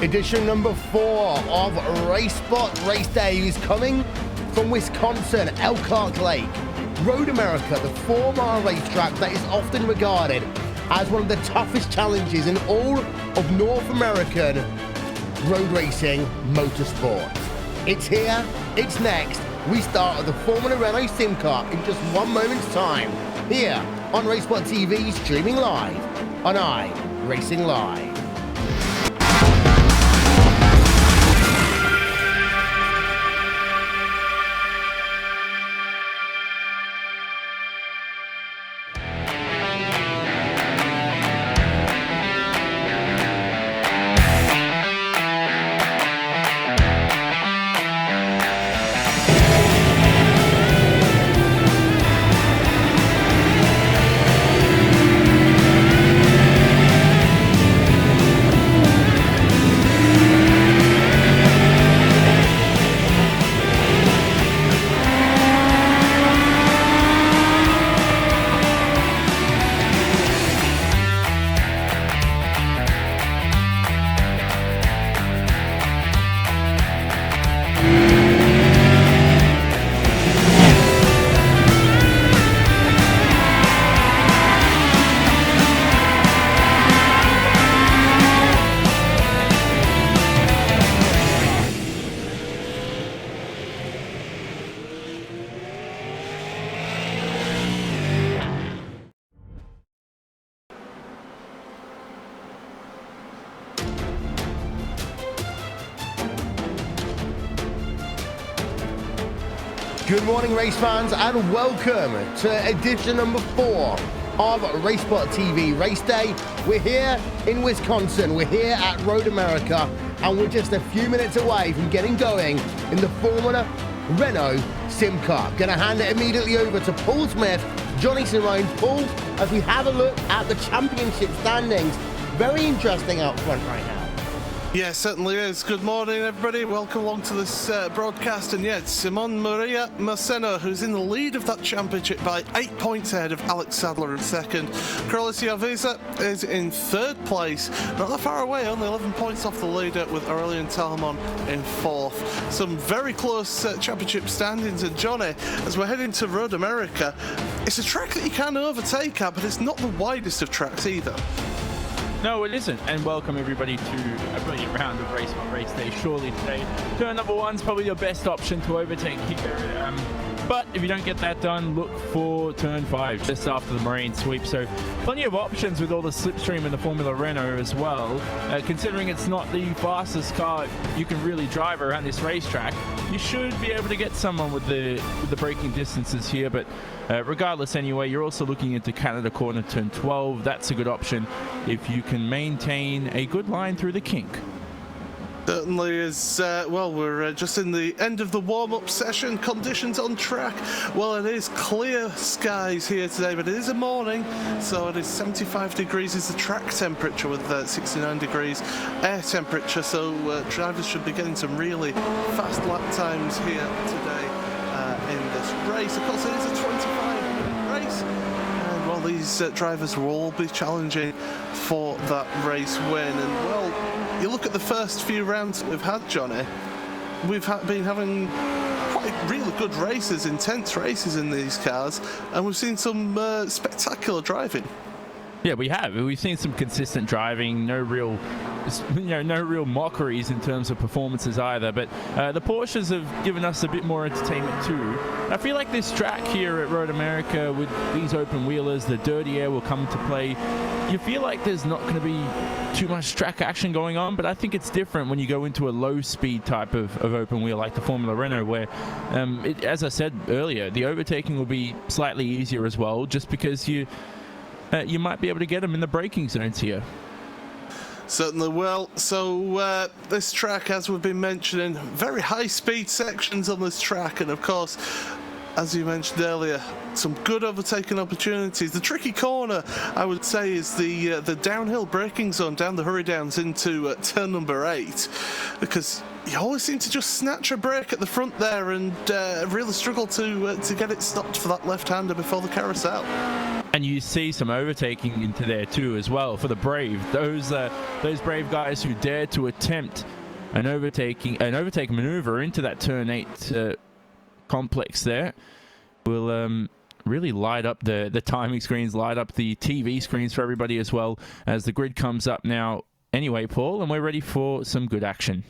Edition number 4 of RaceSpot Race Day is coming from Wisconsin, Elkhart Lake. Road America, the 4-mile racetrack that is often regarded as one of the toughest challenges in all of North American road racing motorsport. It's here, it's next. We start at the Formula Renault Sim Car in just one moment's time, here on RaceSpot TV, streaming live on iRacing Live. Good morning, race fans, and welcome to edition number 4 of RaceSpot TV Race Day. We're here in Wisconsin, we're here at Road America, and we're just a few minutes away from getting going in the Formula Renault Sim Car. Gonna hand it immediately over to Paul Smith, Johnny Simone. Paul, as we have a look at the championship standings, very interesting out front right now. Yeah, certainly is. Good morning, everybody. Welcome along to this broadcast. And yeah, Simon Maria Marceno, who's in the lead of that championship by 8 points ahead of Alex Sadler in second. Carlos Avisa is in third place, not that far away, only 11 points off the leader, with Aurelian Talmon in fourth. Some very close championship standings. And Johnny, as we're heading to Road America, it's a track that you can overtake at, but it's not the widest of tracks either. No, it isn't. And welcome everybody to a brilliant round of RaceSpot Race Day. Surely today, turn number 1's probably your best option to overtake here. But if you don't get that done, look for turn 5 just after the marine sweep. So plenty of options with all the slipstream in the Formula Renault as well. Considering it's not the fastest car you can really drive around this racetrack, you should be able to get someone with the braking distances here. But regardless anyway, you're also looking into Canada Corner turn 12. That's a good option if you can maintain a good line through the kink. Certainly is. Well, we're just in the end of the warm-up session. Conditions on track. Well, it is clear skies here today, but it is a morning, so it is 75 degrees is the track temperature, with 69 degrees air temperature. So drivers should be getting some really fast lap times here today in this race. Of course, it is a 25-minute race. And well, these drivers will all be challenging for that race win. And well, you look at the first few rounds that we've had, Johnny, we've been having quite really good races, intense races in these cars, and we've seen some spectacular driving. Yeah, we have. We've seen some consistent driving, no real mockeries in terms of performances either. But the Porsches have given us a bit more entertainment too. I feel like this track here at Road America, with these open wheelers, the dirty air will come to play. You feel like there's not going to be too much track action going on, but I think it's different when you go into a low-speed type of open wheel like the Formula Renault, where, as I said earlier, the overtaking will be slightly easier as well, just because you might be able to get them in the braking zones here. Certainly will. So this track, as we've been mentioning, very high-speed sections on this track, and of course, as you mentioned earlier, some good overtaking opportunities. The tricky corner, I would say, is the downhill braking zone down the hurry downs into turn number 8, because you always seem to just snatch a brake at the front there and really struggle to get it stopped for that left-hander before the carousel. And you see some overtaking into there too as well for the Brave. Those Brave guys who dare to attempt an overtake maneuver into that turn 8 complex there will really light up the timing screens, light up the TV screens for everybody as well as the grid comes up now. Anyway, Paul, and we're ready for some good action.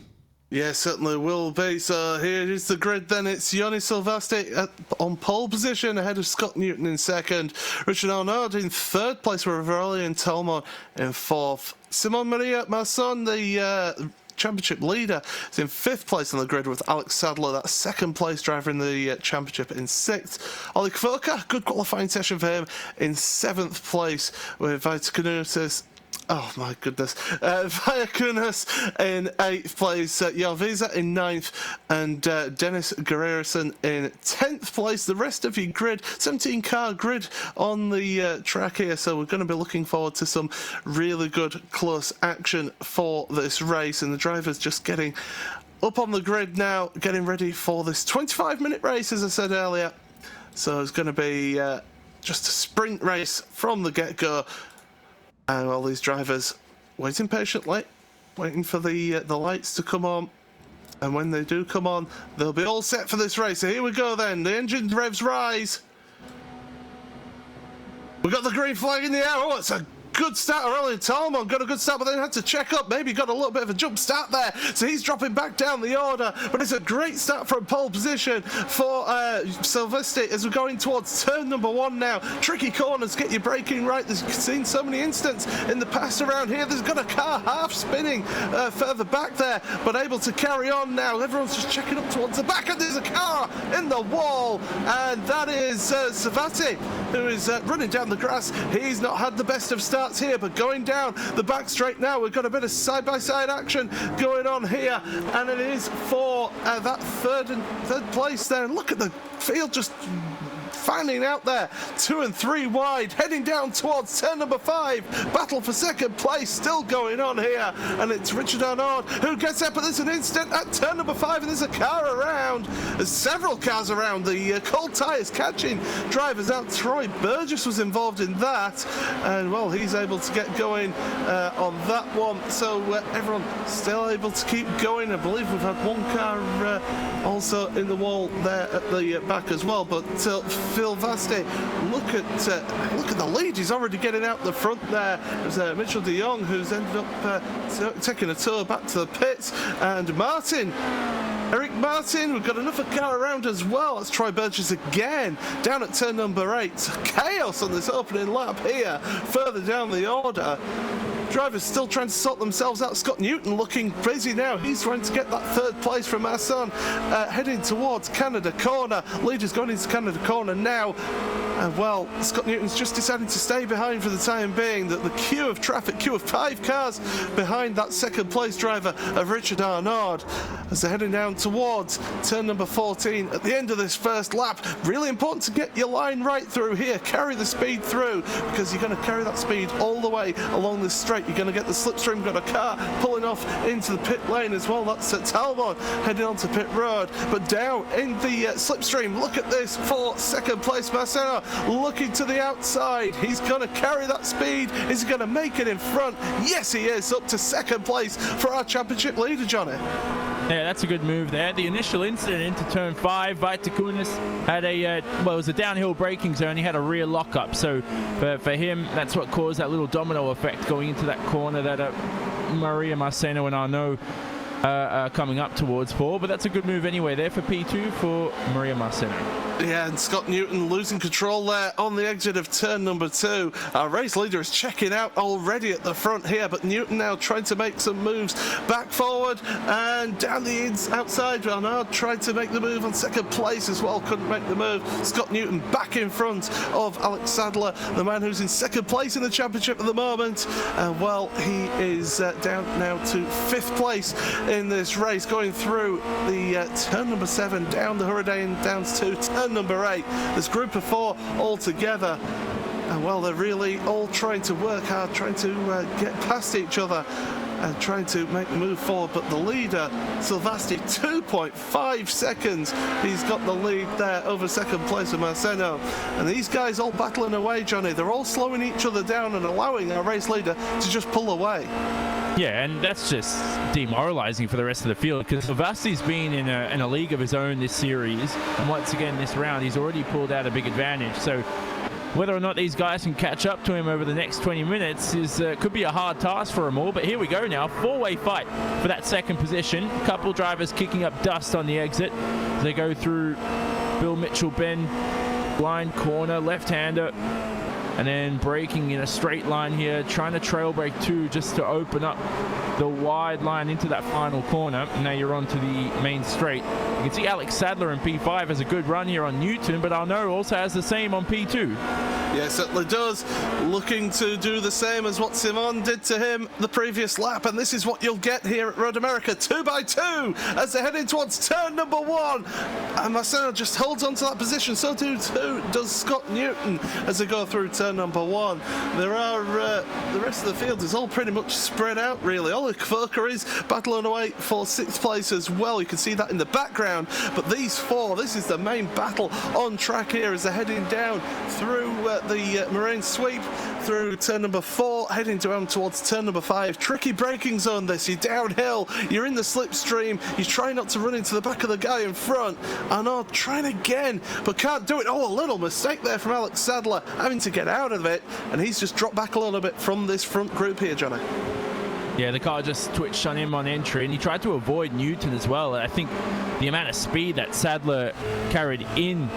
Yeah, certainly will be. So here is the grid then. It's Yoni Silvestri on pole position ahead of Scott Newton in second. Richard Arnaud in third place with Aurelien Talmont in fourth. Simon Maria Masson, the championship leader, is in fifth place on the grid with Alex Sadler, that second place driver in the championship, in sixth. Ollie Kvoka, good qualifying session for him, in seventh place with Vita oh my goodness. Viacunas in 8th place, Yarviza in 9th, and Dennis Guerrerson in 10th place. The rest of your grid, 17-car grid on the track here, so we're going to be looking forward to some really good close action for this race, and the drivers just getting up on the grid now, getting ready for this 25-minute race, as I said earlier. So it's going to be just a sprint race from the get-go. And all these drivers waiting patiently, waiting for the lights to come on. And when they do come on, they'll be all set for this race. So here we go then. The engine revs rise. We've got the green flag in the air. Oh, it's a good start. Aurelien Talmont got a good start, but then had to check up. Maybe got a little bit of a jump start there. So he's dropping back down the order. But it's a great start from pole position for Silvestri as we're going towards turn number 1 now. Tricky corners, get your braking right. There's seen so many instances in the past around here. There's got a car half spinning further back there, but able to carry on now. Everyone's just checking up towards the back, and there's a car in the wall. And that is Savati, who is running down the grass. He's not had the best of starts here, but going down the back straight now, we've got a bit of side-by-side action going on here, and it is for that third place there. And look at the field just fanning out there, 2 and 3 wide, heading down towards turn number 5. Battle for second place still going on here, and it's Richard Arnaud who gets up, but there's an instant at turn number 5, and there's a car around. There's several cars around. The cold tyres catching drivers out. Troy Burgess was involved in that, and well, he's able to get going on that one. So everyone still able to keep going. I believe we've had one car also in the wall there at the back as well, but Phil Vaste, look at the lead. He's already getting out the front there. There's Mitchell de Jong, who's ended up taking a tour back to the pits, and Eric Martin, we've got another car around as well. That's Troy Burgess again, down at turn number 8. Chaos on this opening lap here, further down the order. Drivers still trying to sort themselves out. Scott Newton looking busy now. He's trying to get that third place from Masson, heading towards Canada Corner. Leaders going into Canada Corner now. And well, Scott Newton's just decided to stay behind for the time being. That the queue of 5 cars behind that second place driver of Richard Arnaud, as they're heading down towards turn number 14 at the end of this first lap. Really important to get your line right through here. Carry the speed through, because you're going to carry that speed all the way along this straight. You're going to get the slipstream. Got a car pulling off into the pit lane as well. That's Talmont heading onto pit road, but down in the slipstream. Look at this for second place. Marcelo looking to the outside. He's going to carry that speed. Is he going to make it in front? Yes, he is. Up to second place for our championship leader, Johnny. Yeah, that's a good move there. The initial incident into turn 5, Vitakunis had it was a downhill braking zone. He had a rear lockup. So for him, that's what caused that little domino effect going into that corner that Maria Marceno and Arnaud coming up towards Paul. But that's a good move anyway there for P2 for Maria Marceno. Yeah, and Scott Newton losing control there on the exit of turn number 2. Our race leader is checking out already at the front here, but Newton now trying to make some moves back forward and down the outside. Arnaud tried to make the move on second place as well, couldn't make the move. Scott Newton back in front of Alex Sadler, the man who's in second place in the championship at the moment. Well, he is down now to 5th place in this race, going through the turn number 7, down the Hurricane Downs to turn number 8. This group of 4 all together, and well, they're really all trying to work hard, trying to get past each other. and trying to make the move forward, but the leader, Silvasti, 2.5 seconds. He's got the lead there over second place with Marceno. And these guys all battling away, Johnny. They're all slowing each other down and allowing our race leader to just pull away. Yeah, and that's just demoralizing for the rest of the field, because Silvasti's been in a league of his own this series, and once again this round he's already pulled out a big advantage. So whether or not these guys can catch up to him over the next 20 minutes could be a hard task for them all. But here we go now, four-way fight for that second position. A couple drivers kicking up dust on the exit. They go through Bill Mitchell bend, blind corner, left-hander, and then braking in a straight line here, trying to trail brake too, just to open up the wide line into that final corner. And now you're onto the main straight. You can see Alex Sadler in P5 has a good run here on Newton, but Arnaud also has the same on P2. Yeah, certainly does. Looking to do the same as what Simon did to him the previous lap, and this is what you'll get here at Road America, 2x2 as they're heading towards turn number 1. And Marcelo just holds on to that position, so too does Scott Newton as they go through turn number 1. There are the rest of the field is all pretty much spread out, really. Oleg Kvoka is battling away for 6th place as well. You can see that in the background, but these four, this is the main battle on track here as they're heading down through the Marine Sweep, through turn number 4, heading down towards turn number 5. Tricky braking zone this. You're downhill, you're in the slipstream, you try not to run into the back of the guy in front. Arnaud trying again, but can't do it. Oh, a little mistake there from Alex Sadler, having to get out of it, and he's just dropped back a little bit from this front group here, Johnny. Yeah, the car just twitched on him on entry, and he tried to avoid Newton as well. I think the amount of speed that Sadler carried in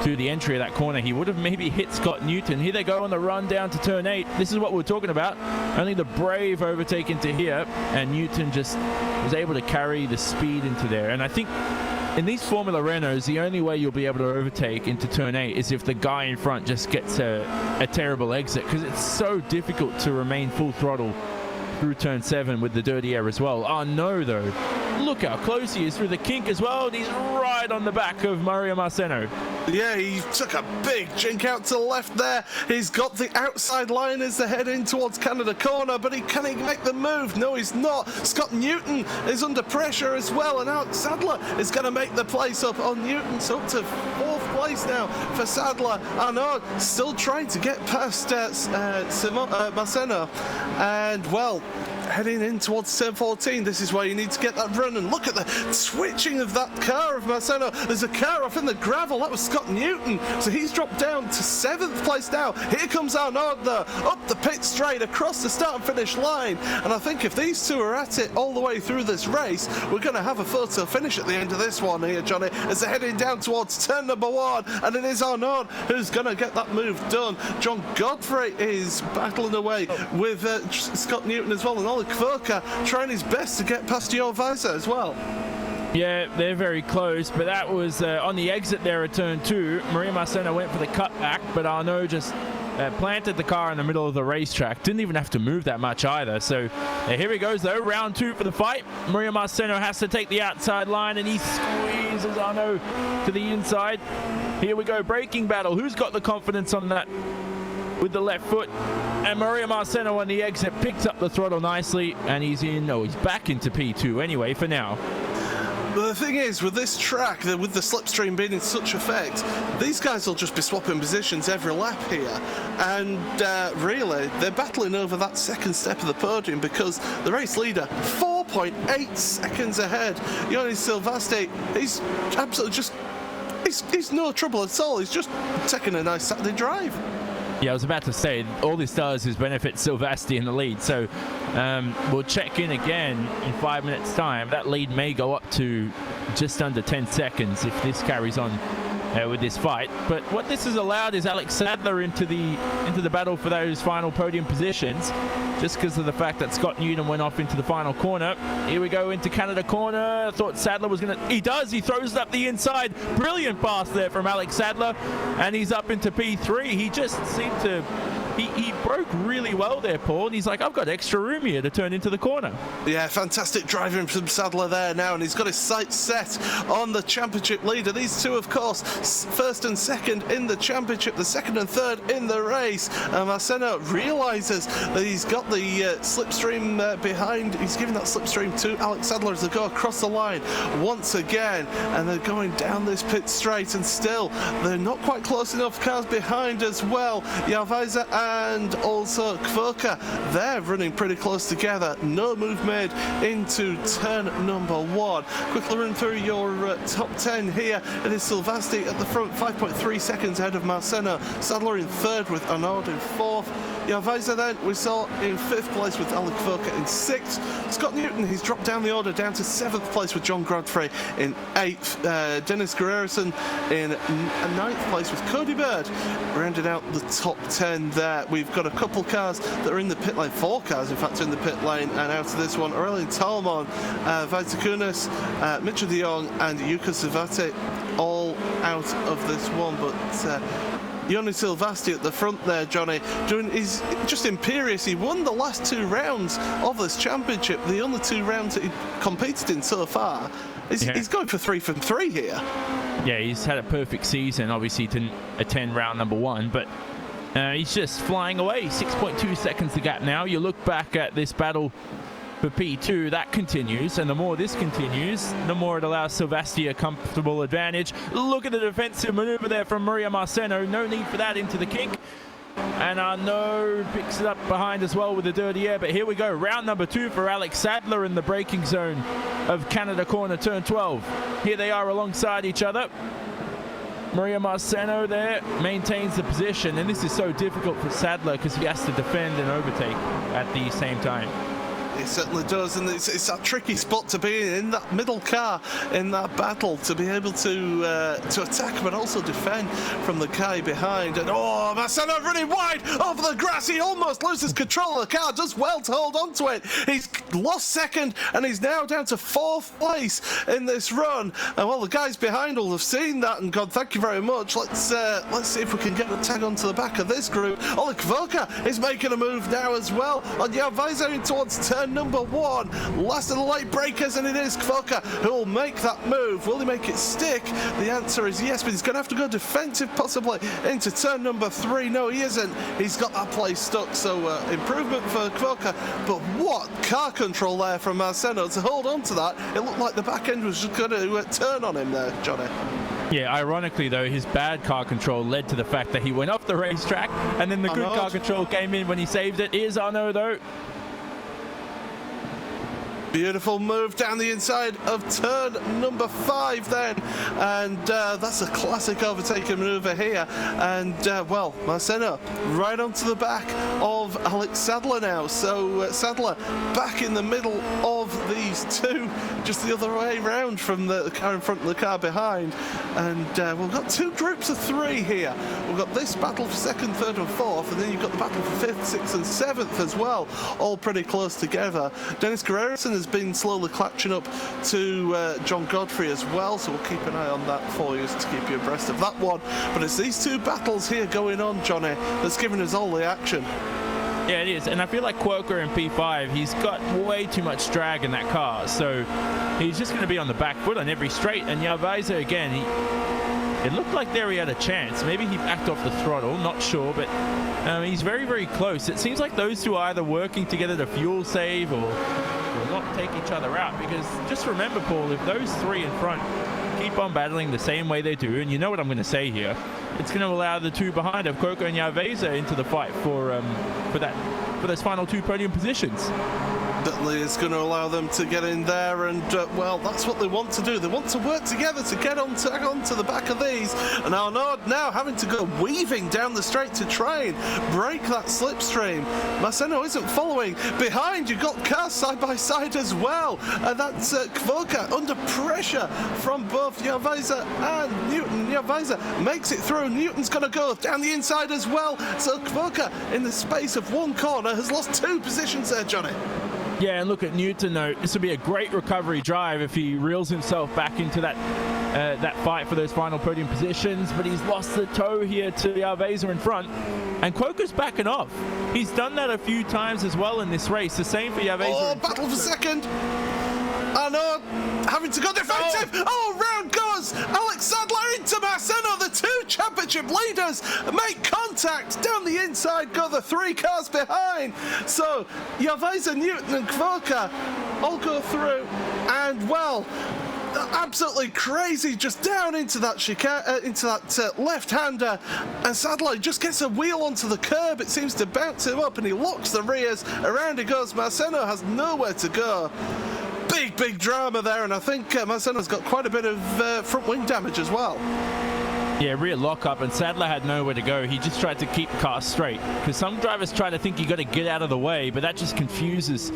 to the entry of that corner, he would have maybe hit Scott Newton. Here they go on the run down to turn 8. This is what we're talking about. Only the brave overtake into here, and Newton just was able to carry the speed into there. And I think in these Formula Renaults, the only way you'll be able to overtake into turn 8 is if the guy in front just gets a terrible exit, because it's so difficult to remain full throttle through turn 7 with the dirty air as well. Oh no, though. Look how close he is through the kink as well, and he's right on the back of Mario Marceno. Yeah, he took a big jink out to the left there. He's got the outside line as they head in towards Canada Corner, but can he make the move? No, he's not. Scott Newton is under pressure as well, and now Sadler is going to make the place up on Newton. So up to 4th place now for Sadler. Arnaud still trying to get past Marceno, and well, heading in towards turn 14, this is where you need to get that run, and look at the switching of that car of Marceno. There's a car off in the gravel, that was Scott Newton, so he's dropped down to 7th place now. Here comes Arnaud though, up the pit straight, across the start and finish line, and I think if these two are at it all the way through this race, we're going to have a photo finish at the end of this one here, Johnny, as they're heading down towards turn number 1, and it is Arnaud who's going to get that move done. John Godfrey is battling away with Scott Newton as well, and Oleg Kvoka trying his best to get past your visor as well. Yeah, they're very close, but that was on the exit there at turn 2. Maria Marceno went for the cutback, but Arnaud just planted the car in the middle of the racetrack. Didn't even have to move that much either. So here he goes though, round 2 for the fight. Maria Marceno has to take the outside line, and he squeezes Arnaud to the inside. Here we go, braking battle. Who's got the confidence on that with the left foot? And Maria Marceno on the exit picks up the throttle nicely, and he's back into P2 anyway for now. But the thing is, with this track, with the slipstream being in such effect, these guys will just be swapping positions every lap here. And really, they're battling over that second step of the podium, because the race leader, 4.8 seconds ahead. Ioni Silvasti, he's absolutely just, he's no trouble at all. He's just taking a nice Saturday drive. Yeah, I was about to say, all this does is benefit Silvasti in the lead. So we'll check in again in 5 minutes' time. That lead may go up to just under 10 seconds if this carries on with this fight. But what this has allowed is Alex Sadler into the battle for those final podium positions, just because of the fact that Scott Newton went off into the final corner. Here we go into Canada Corner. I thought Sadler was going to... He does. He throws it up the inside. Brilliant pass there from Alex Sadler. And he's up into P3. He just seemed to... He broke really well there, Paul, and he's like, I've got extra room here to turn into the corner. Yeah, fantastic driving from Sadler there now, and he's got his sights set on the championship leader. These two, of course, first and second in the championship, the second and third in the race. Marceno realises that he's got the slipstream behind. He's giving that slipstream to Alex Sadler as they go across the line once again, and they're going down this pit straight, and still they're not quite close enough. Cars behind as well. Jarveiser and also Kvoka, they're running pretty close together. No move made into turn number 1. Quickly run through your top 10 here. It is Silvasti at the front, 5.3 seconds ahead of Marceno. Sadler in third with Arnaud in fourth. Jarveiser then we saw in 5th place with Alec Kvoka in 6th. Scott Newton, he's dropped down the order down to 7th place with John Godfrey in 8th. Dennis Guerrerson in 9th place with Cody Bird. Rounding out the top 10 there. We've got a couple cars that are in the pit lane, 4 cars in fact in the pit lane, and out of this one, Aurelien Talmon, Vitakunas, Mitchell de Jong and Yuka Savate all out of this one, but Joni Silvasti at the front there, Johnny, he's just imperious. He won the last 2 rounds of this championship, the only 2 rounds that he competed in so far. He's going for 3 from 3 here. Yeah, he's had a perfect season. Obviously didn't attend round number 1, but he's just flying away. 6.2 seconds the gap now. You look back at this battle for P2, that continues, and the more this continues, the more it allows Silvasti a comfortable advantage. Look at the defensive maneuver there from Maria Marceno. No need for that into the kink. And Arnaud picks it up behind as well with the dirty air. But here we go, round number 2 for Alex Sadler in the braking zone of Canada Corner, turn 12. Here they are alongside each other. Maria Marceno there maintains the position, and this is so difficult for Sadler because he has to defend and overtake at the same time. It certainly does, and it's that tricky spot to be in that middle car in that battle, to be able to attack but also defend from the car behind. And oh, Marceno running wide over the grass. He almost loses control of the car, does well to hold on to it. He's lost second and he's now down to 4th place in this run. And well, the guys behind will have seen that and gone, thank you very much. Let's see if we can get a tag onto the back of this group. Oleg Kvoka is making a move now as well on Jarveiser in towards turn number 1. Last of the late breakers, and it is Kvoka who will make that move. Will he make it stick? The answer is yes, but he's going to have to go defensive possibly into turn number 3. No, he isn't. He's got that place stuck, so improvement for Kvoka. But what car control there from Marceno to hold on to that. It looked like the back end was just going to turn on him there, Johnny. Yeah, ironically though, his bad car control led to the fact that he went off the racetrack, and then the good car control came in when he saved it. Here's Arnaud though. Beautiful move down the inside of turn number 5 then, and that's a classic overtaking maneuver here. And well, Marceno right onto the back of Alex Sadler now, so Sadler back in the middle of these two, just the other way round from the car in front and the car behind. And we've got 2 groups of 3 here. We've got this battle for 2nd, 3rd and 4th, and then you've got the battle for 5th, 6th and 7th as well, all pretty close together. Dennis Guerrerson has been slowly catching up to John Godfrey as well, so we'll keep an eye on that for you to keep you abreast of that one. But it's these 2 battles here going on, Johnny, that's giving us all the action. Yeah, it is, and I feel like Quirker in P5, he's got way too much drag in that car, so he's just going to be on the back foot on every straight. And Jarveiser again, it looked like there he had a chance. Maybe he backed off the throttle, not sure, but he's very, very close. It seems like those 2 are either working together to fuel save or not take each other out, because just remember, Paul, if those 3 in front keep on battling the same way they do, and you know what I'm going to say here, it's going to allow the 2 behind of Quirker and Jarveiser into the fight for those final 2 podium positions. Certainly is going to allow them to get in there, and well, that's what they want to do. They want to work together to get onto the back of these. And Arnaud now having to go weaving down the straight to try and break that slipstream. Marceno isn't following. Behind, you've got cars side by side as well, and that's Kvoka under pressure from both Jarveiser and Newton. Jarveiser makes it through. Newton's going to go down the inside as well. So Kvoka, in the space of 1 corner, has lost 2 positions there, Johnny. Yeah, and look at Newton though. This would be a great recovery drive if he reels himself back into that fight for those final podium positions. But he's lost the toe here to Yarveza in front, and Quoker's backing off. He's done that a few times as well in this race. The same for Yarveza. Oh, battle for second. I know, having to go defensive. Oh, round goes Alex Sadler into Marceno. The two championship leaders make contact down the inside. Go the three cars behind. So Yarveza, Newton, and Kvoka all go through, and well, absolutely crazy, just down into that left-hander, and Sadler just gets a wheel onto the curb. It seems to bounce him up, and he locks the rears. Around he goes. Marceno has nowhere to go. Big drama there, and I think Marceno's got quite a bit of front wing damage as well. Yeah, rear lockup, and Sadler had nowhere to go. He just tried to keep the car straight, because some drivers try to think you got to get out of the way, but that just confuses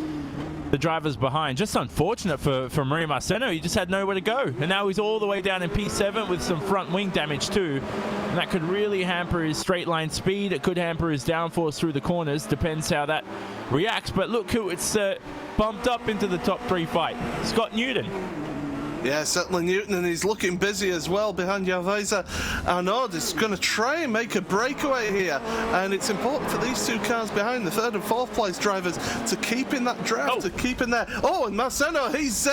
the drivers behind. Just unfortunate for Mario Marceno. He just had nowhere to go, and now he's all the way down in P7 with some front wing damage too, and that could really hamper his straight line speed. It could hamper his downforce through the corners, depends how that reacts. But look who it's bumped up into the top 3 fight. Scott Newton. Yeah, certainly Newton, and he's looking busy as well behind Yarveza. Arnaud is going to try and make a breakaway here, and it's important for these two cars behind, the third and fourth place drivers, to keep in that draft, to keep in there. Oh, and Marceno, he's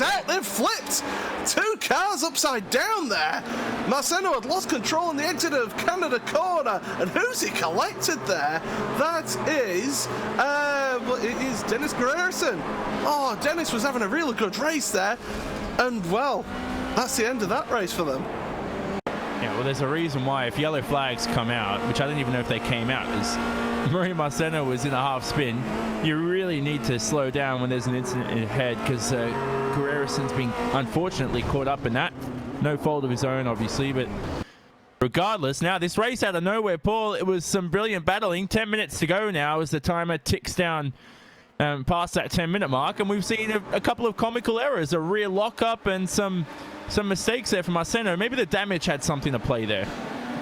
out. They've flipped two cars upside down there. Marceno had lost control in the exit of Canada corner, and who's he collected there? That is, it is Dennis Grierson. Oh, Dennis was having a really good race there. And, well, that's the end of that race for them. Yeah, well, there's a reason why if yellow flags come out, which I don't even know if they came out, because Mario Marceno was in a half spin, you really need to slow down when there's an incident ahead, because Guerrerison's been unfortunately caught up in that. No fault of his own, obviously, but regardless, now this race out of nowhere, Paul, it was some brilliant battling. 10 minutes to go now as the timer ticks down past that 10-minute mark, and we've seen a couple of comical errors, a rear lockup and some mistakes there from Marceno. Maybe the damage had something to play there.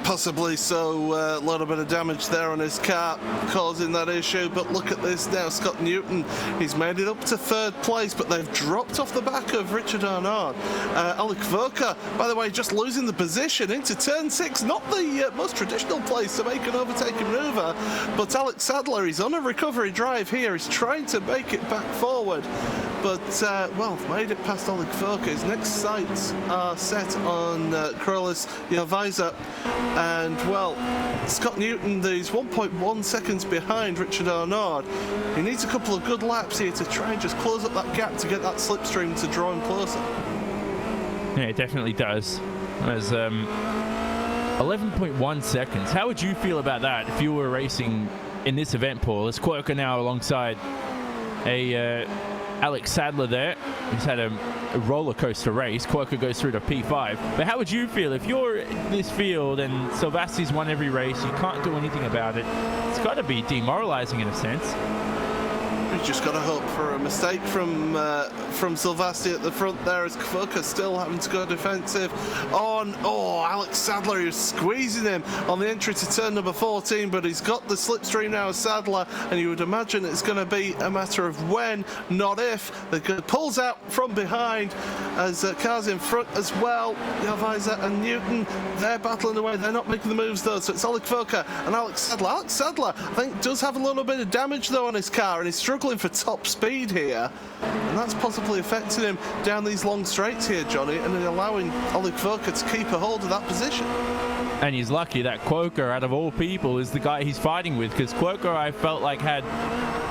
Possibly so. A little bit of damage there on his car causing that issue, but look at this now. Scott Newton, he's made it up to third place, but they've dropped off the back of Richard Arnaud. Alec Voka, by the way, just losing the position into turn 6, not the most traditional place to make an overtaking maneuver, but Alex Sadler, he's on a recovery drive here. He's trying to make it back forward, but well, made it past Alec Voka. His next sights are set on Krolis Yarveza. And, well, Scott Newton, he's 1.1 seconds behind Richard Arnaud. He needs a couple of good laps here to try and just close up that gap to get that slipstream to draw him closer. Yeah, it definitely does. There's 11.1 seconds. How would you feel about that if you were racing in this event, Paul? As Quirker now alongside Alex Sadler there. He's had a roller coaster race. Quirker goes through to P5. But how would you feel if you're in this field and Silvasti's won every race, you can't do anything about it? It's got to be demoralizing in a sense. We've just got to hope for a mistake from Silvasti at the front there, as Kvoka still having to go defensive on. Oh, Alex Sadler, who's squeezing him on the entry to turn number 14, but he's got the slipstream now as Sadler, and you would imagine it's going to be a matter of when, not if. The pulls out from behind as cars in front as well. Yarveza and Newton, they're battling away. They're not making the moves though, so it's Alex Kvoka and Alex Sadler. Alex Sadler, I think, does have a little bit of damage though on his car, and he's struggling for top speed here, and that's possibly affecting him down these long straights here, Johnny, and allowing Oleg Kvoka to keep a hold of that position. And he's lucky that Quoker, out of all people, is the guy he's fighting with, because Quoker, I felt like, had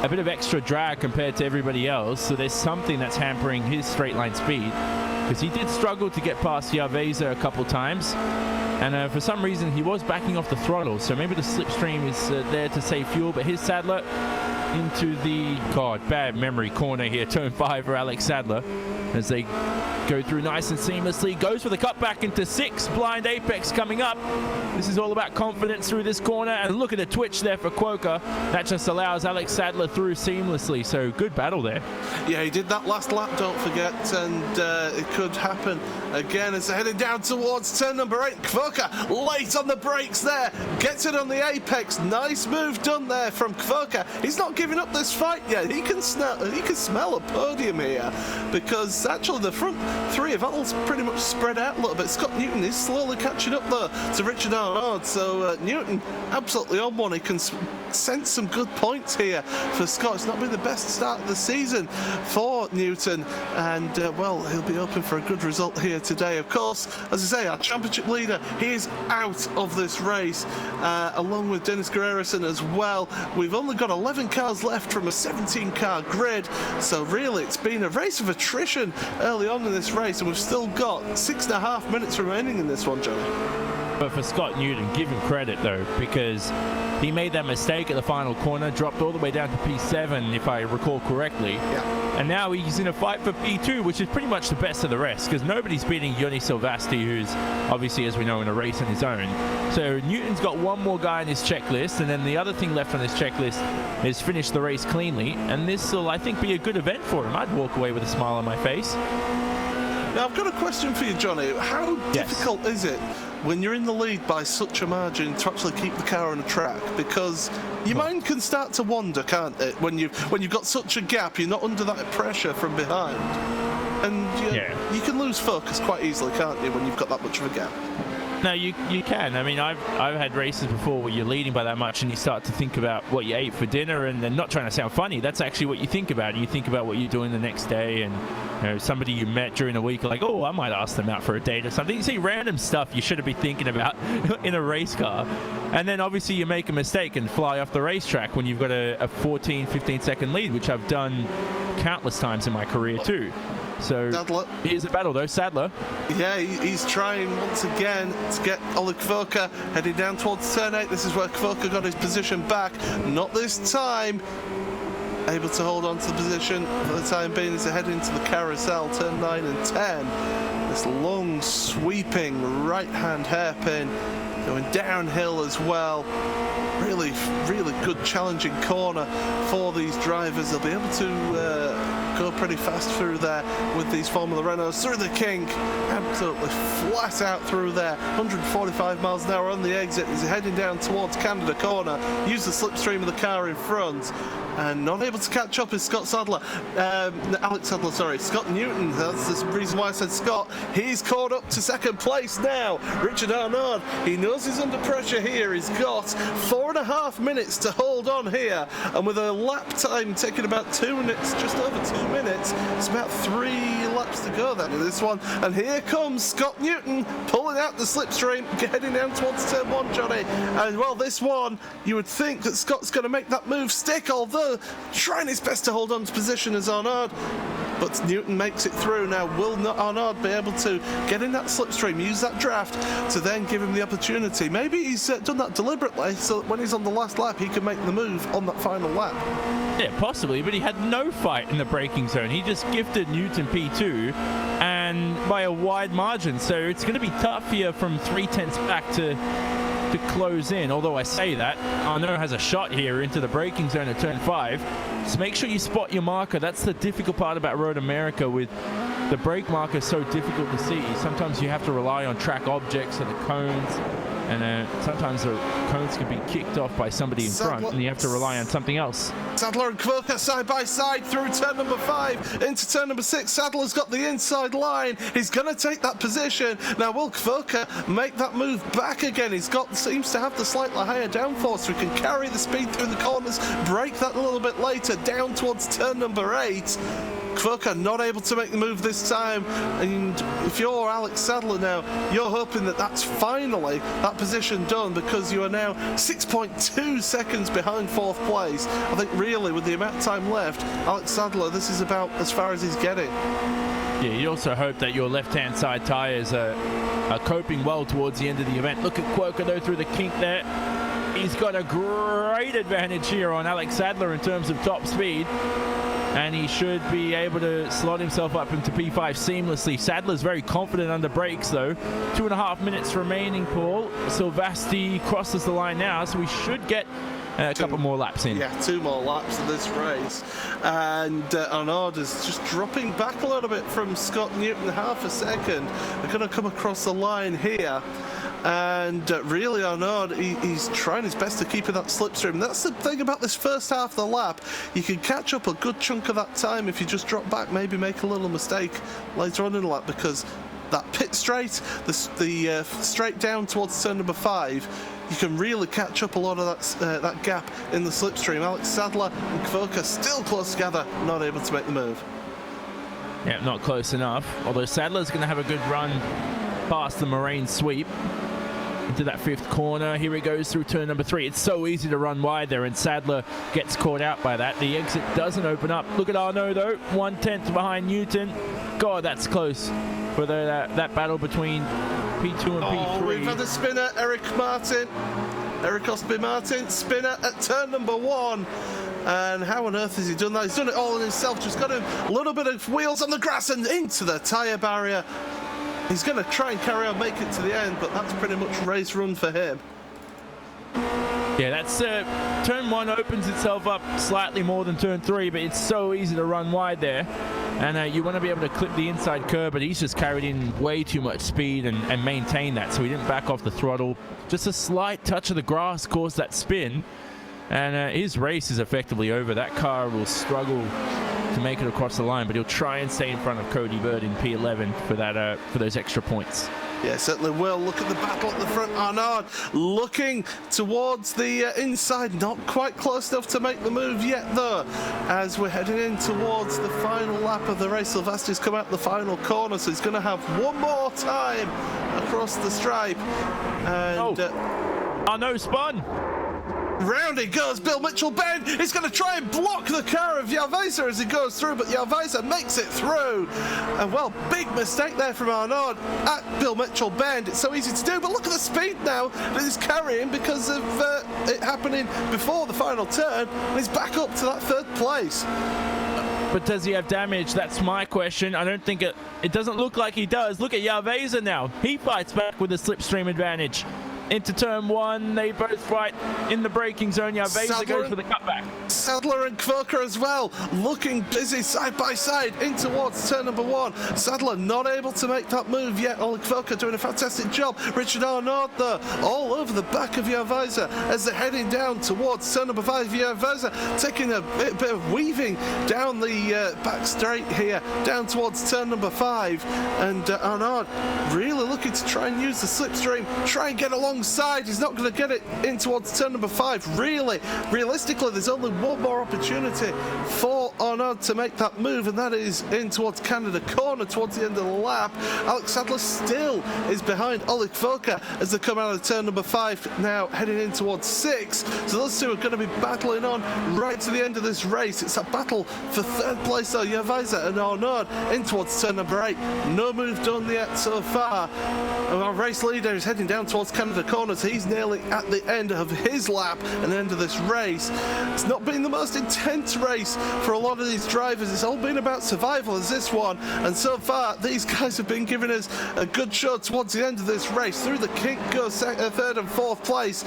a bit of extra drag compared to everybody else, so there's something that's hampering his straight line speed, because he did struggle to get past Yarveza a couple times, and for some reason he was backing off the throttle, so maybe the slipstream is there to save fuel. But his Sadler into the bad memory corner here, turn 5 for Alex Sadler. as they go through nice and seamlessly. Goes for the cutback into 6. Blind Apex coming up. This is all about confidence through this corner. And look at the twitch there for Quokka. That just allows Alex Sadler through seamlessly. So good battle there. Yeah, he did that last lap, don't forget, and it could happen again as they're heading down towards turn number 8. Quokka late on the brakes there, gets it on the apex. Nice move done there from Quokka. He's not giving up this fight yet. He can smell a podium here, because actually the front 3 of Vettel's pretty much spread out a little bit. Scott Newton is slowly catching up though to Richard Arnaud, so Newton absolutely on one. He can sense some good points here for Scott. It's not been the best start of the season for Newton, and well, he'll be hoping for a good result here today. Of course, as I say, our championship leader, he is out of this race, along with Dennis Guerrerson as well. We've only got 11 cars left from a 17-car grid, so really it's been a race of attrition early on in this race, and we've still got 6.5 minutes remaining in this one, Johnny. But for Scott Newton, give him credit though, because he made that mistake at the final corner, dropped all the way down to P7 if I recall correctly. Yeah. And now he's in a fight for P2, which is pretty much the best of the rest, because nobody's beating Yoni Silvasti, who's obviously, as we know, in a race on his own. So Newton's got one more guy in his checklist, and then the other thing left on his checklist is finish the race cleanly, and this will, I think, be a good event for him. I'd walk away with a smile on my face. Now, I've got a question for you, Johnny. How difficult is it when you're in the lead by such a margin to actually keep the car on the track? Because your mind can start to wander, can't it? When you've got such a gap, you're not under that pressure from behind, and you can lose focus quite easily, can't you, when you've got that much of a gap? No, you can. I mean, I've had races before where you're leading by that much and you start to think about what you ate for dinner, and then, not trying to sound funny, that's actually what you think about. And you think about what you're doing the next day, and somebody you met during the week, like, oh, I might ask them out for a date or something. You see random stuff you shouldn't be thinking about in a race car. And then obviously you make a mistake and fly off the racetrack when you've got a 14, 15-second lead, which I've done countless times in my career too. So Sadler. Here's a battle though, Sadler. Yeah, he's trying once again to get Oleg Quokka heading down towards turn 8. This is where Quokka got his position back. Not this time. Able to hold on to the position for the time being as they head into the carousel, turn 9 and 10. This long, sweeping right-hand hairpin going downhill as well. Really, really good challenging corner for these drivers. They'll be able to go pretty fast through there with these Formula Renaults through the kink, absolutely flat out through there. 145 miles an hour on the exit as heading down towards Canada corner. Use the slipstream of the car in front, and not able to catch up is Alex Sadler, sorry, Scott Newton. That's the reason why I said Scott. He's caught up to second place now. Richard Arnaud, he knows he's under pressure here. He's got 4.5 minutes to hold on here, and with a lap time taking about 2 minutes, just over 2 minutes, it's about 3 laps to go then in this one. And here comes Scott Newton pulling out the slipstream, heading down towards turn 1, Johnny. And well, this one, you would think that Scott's going to make that move stick, although trying his best to hold on to position as Arnaud. But Newton makes it through. Now, will not Arnaud be able to get in that slipstream, use that draft to then give him the opportunity? Maybe he's done that deliberately so that when he's on the last lap, he can make the move on that final lap. Yeah, possibly, but he had no fight in the braking zone. He just gifted Newton P2, and by a wide margin. So it's going to be tough here from 3/10 back to close in. Although I say that, Arnaud has a shot here into the braking zone at turn 5. So make sure you spot your marker. That's the difficult part about Road America, with the brake marker so difficult to see. Sometimes you have to rely on track objects and the cones, and sometimes the cones can be kicked off by somebody in front, and you have to rely on something else. Sadler and Quokka side by side through turn number 5 into turn number 6. Sadler's got the inside line. He's going to take that position. Now, will Quokka make that move back again? Seems to have the slightly higher downforce, so he can carry the speed through the corners, break that a little bit later, down towards turn number 8. Quokka not able to make the move this time, and if you're Alex Sadler now, you're hoping that that's finally that position done, because you are now 6.2 seconds behind 4th place. I think really with the amount of time left, Alex Sadler, this is about as far as he's getting. Yeah, you also hope that your left-hand side tyres are coping well towards the end of the event. Look at Quokka though through the kink there. He's got a great advantage here on Alex Sadler in terms of top speed. and he should be able to slot himself up into P5 seamlessly. Sadler's very confident under brakes though. 2.5 minutes remaining, Paul. Silvasti crosses the line now, so we should get a couple more laps in. Yeah, 2 more laps of this race. And Arnaud is just dropping back a little bit from Scott Newton, half a second. They're going to come across the line here. And really, Arnaud, he's trying his best to keep in that slipstream. That's the thing about this first half of the lap. You can catch up a good chunk of that time if you just drop back, maybe make a little mistake later on in the lap, because that pit straight, the straight down towards turn number 5, you can really catch up a lot of that gap in the slipstream. Alex Sadler and Kvoka still close together, not able to make the move. Yeah, not close enough. Although Sadler's going to have a good run past the Moraine sweep into that 5th corner. Here he goes through turn number 3. It's so easy to run wide there, and Sadler gets caught out by that. The exit doesn't open up. Look at Arnaud though, 1/10 behind Newton. God, that's close for that battle between P2 and P3. We've had a spinner, Eric Osby Martin, spinner at turn number 1. And how on earth has he done that? He's done it all on himself, just got him a little bit of wheels on the grass and into the tyre barrier. He's going to try and carry on, make it to the end, but that's pretty much race run for him. Yeah, that's turn 1 opens itself up slightly more than turn 3, but it's so easy to run wide there. And you want to be able to clip the inside curb, but he's just carried in way too much speed and maintained that, so he didn't back off the throttle. Just a slight touch of the grass caused that spin, and his race is effectively over. That car will struggle to make it across the line, but he'll try and stay in front of Cody Bird in P11 for that for those extra points. Yeah, certainly will. Look at the battle at the front. Arnaud looking towards the inside. Not quite close enough to make the move yet, though. As we're heading in towards the final lap of the race, Silvestri's come out the final corner, so he's going to have one more time across the stripe. And Arnaud spun. Round he goes, Bill Mitchell-Benn. He's going to try and block the car of Yarvesa as he goes through, but Yarvesa makes it through. And well, big mistake there from Arnaud at Bill Mitchell-Benn. It's so easy to do, but look at the speed now that he's carrying because of it happening before the final turn, and he's back up to that 3rd place. But does he have damage? That's my question. I don't think it doesn't look like he does. Look at Yarvesa now. He fights back with a slipstream advantage. Into turn 1, they both fight in the braking zone. Yarvesa goes for the cutback. Sadler and Kvoka as well, looking busy side by side in towards turn number 1. Sadler not able to make that move yet. Oleg Kvoka doing a fantastic job. Richard Arnaud though, all over the back of Yarvesa as they're heading down towards turn number 5. Yarvesa taking a bit of weaving down the back straight here, down towards turn number 5. And Arnaud really looking to try and use the slipstream, try and get alongside. He's not going to get it in towards turn number 5. Realistically, there's only one more opportunity for Arnaud to make that move, and that is in towards Canada Corner towards the end of the lap. Alex Sadler still is behind Oleg Kvoka as they come out of turn number 5, now heading in towards 6. So those two are going to be battling on right to the end of this race. It's a battle for 3rd place though. Yarvesa and Arnaud in towards turn number 8. No move done yet so far. And our race leader is heading down towards Canada Corner, so he's nearly at the end of his lap and the end of this race. It's not been the most intense race for a lot of these drivers. It's all been about survival as this one, and so far these guys have been giving us a good show towards the end of this race. Through the kink goes 3rd and 4th place.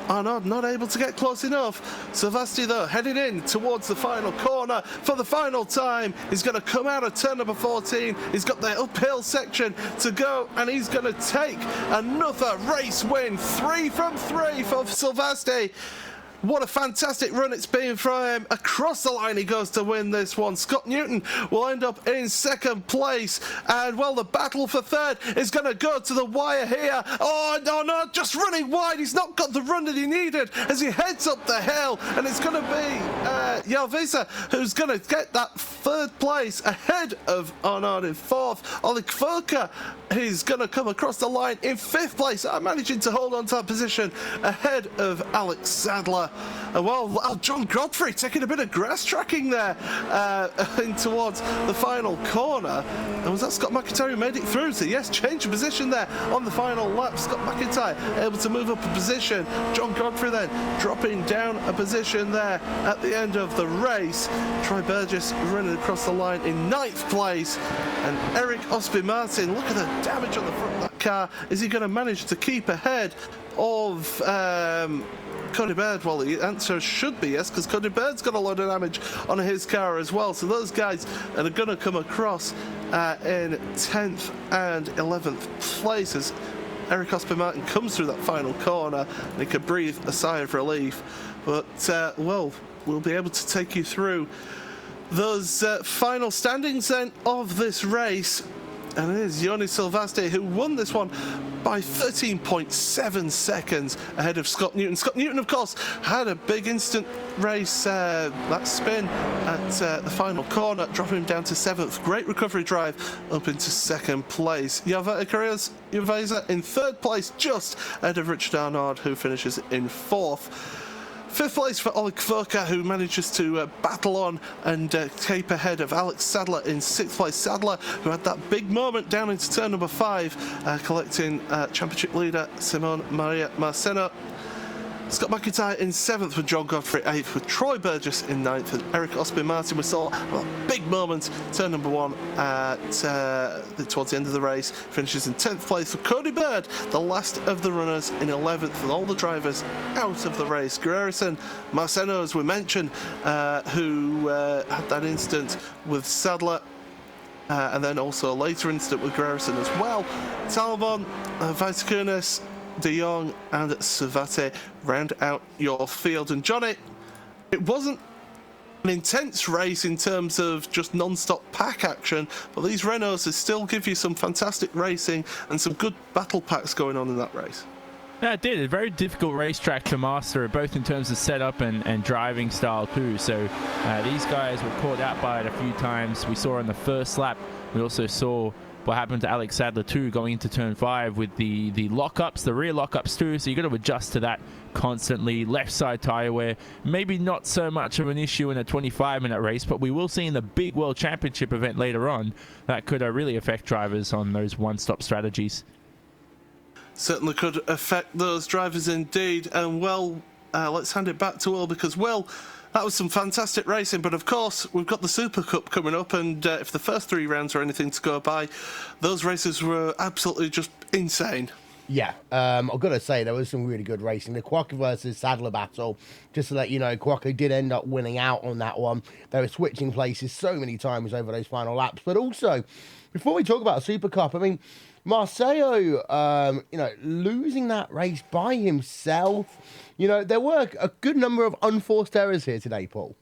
Arnaud not able to get close enough. Silvestri though heading in towards the final corner for the final time. He's going to come out of turn number 14. He's got the uphill section to go, and he's going to take another race win. 3 from 3 for Silvestri. What a fantastic run it's been from him. Across the line he goes to win this one. Scott Newton will end up in 2nd place. And, well, the battle for 3rd is going to go to the wire here. Oh, no, just running wide. He's not got the run that he needed as he heads up the hill. And it's going to be Yarvesa who's going to get that 3rd place ahead of Arnaud in 4th. Oleg Kvoka, he's going to come across the line in 5th place, managing to hold on to that position ahead of Alex Sadler. Well, John Godfrey taking a bit of grass tracking there in towards the final corner. And was that Scott McIntyre who made it through? So yes, change of position there on the final lap. Scott McIntyre able to move up a position. John Godfrey then dropping down a position there at the end of the race. Troy Burgess running across the line in 9th place, and Eric Osby-Martin, look at the damage on the front of that car. Is he going to manage to keep ahead of Cody Bird? Well, the answer should be yes, because Cody Bird's got a lot of damage on his car as well. So those guys are going to come across in 10th and 11th places. Eric Osby-Martin comes through that final corner and he could breathe a sigh of relief. But, well, we'll be able to take you through those final standings then of this race. And it is Joni Silvestri who won this one by 13.7 seconds ahead of Scott Newton. Scott Newton, of course, had a big instant race, that spin at the final corner, dropping him down to 7th. Great recovery drive up into 2nd place. Javeza in 3rd place, just ahead of Richard Arnaud, who finishes in 4th. 5th place for Oleg Kvoka, who manages to battle on and tape ahead of Alex Sadler in 6th place. Sadler, who had that big moment down into turn number 5, collecting championship leader Simone Maria Marceno. Scott McIntyre in 7th with John Godfrey 8th, with Troy Burgess in 9th, and Eric Osby-Martin. We saw a big moment, turn number 1 towards the end of the race, finishes in 10th place. For Cody Bird, the last of the runners, in 11th, with all the drivers out of the race. Grierson, Marceno, as we mentioned, who had that incident with Sadler, and then also a later incident with Grierson as well. Talbot, Vaisakunis, De Jong and Savate round out your field. And Johnny, it wasn't an intense race in terms of just non-stop pack action, but these Renaults still give you some fantastic racing and some good battle packs going on in that race. Yeah, it did. A very difficult racetrack to master, both in terms of setup and driving style too. So these guys were caught out by it a few times. We saw in the first lap. We also saw what happened to Alex Sadler too, going into turn 5 with the lockups, the rear lockups too. So you got to adjust to that constantly. Left side tire wear, maybe not so much of an issue in a 25-minute race, but we will see in the big World Championship event later on that could really affect drivers on those one-stop strategies. Certainly could affect those drivers indeed. And well, let's hand it back to Will, because Will, that was some fantastic racing, but of course we've got the Super Cup coming up, and if the first 3 rounds are anything to go by, those races were absolutely just insane. Yeah, I've got to say, there was some really good racing. The Quokka versus Sadler battle, just to let you know, Quokka did end up winning out on that one. They were switching places so many times over those final laps. But also, before we talk about Super Cup, I mean, Marcelo, losing that race by himself, there were a good number of unforced errors here today, Paul.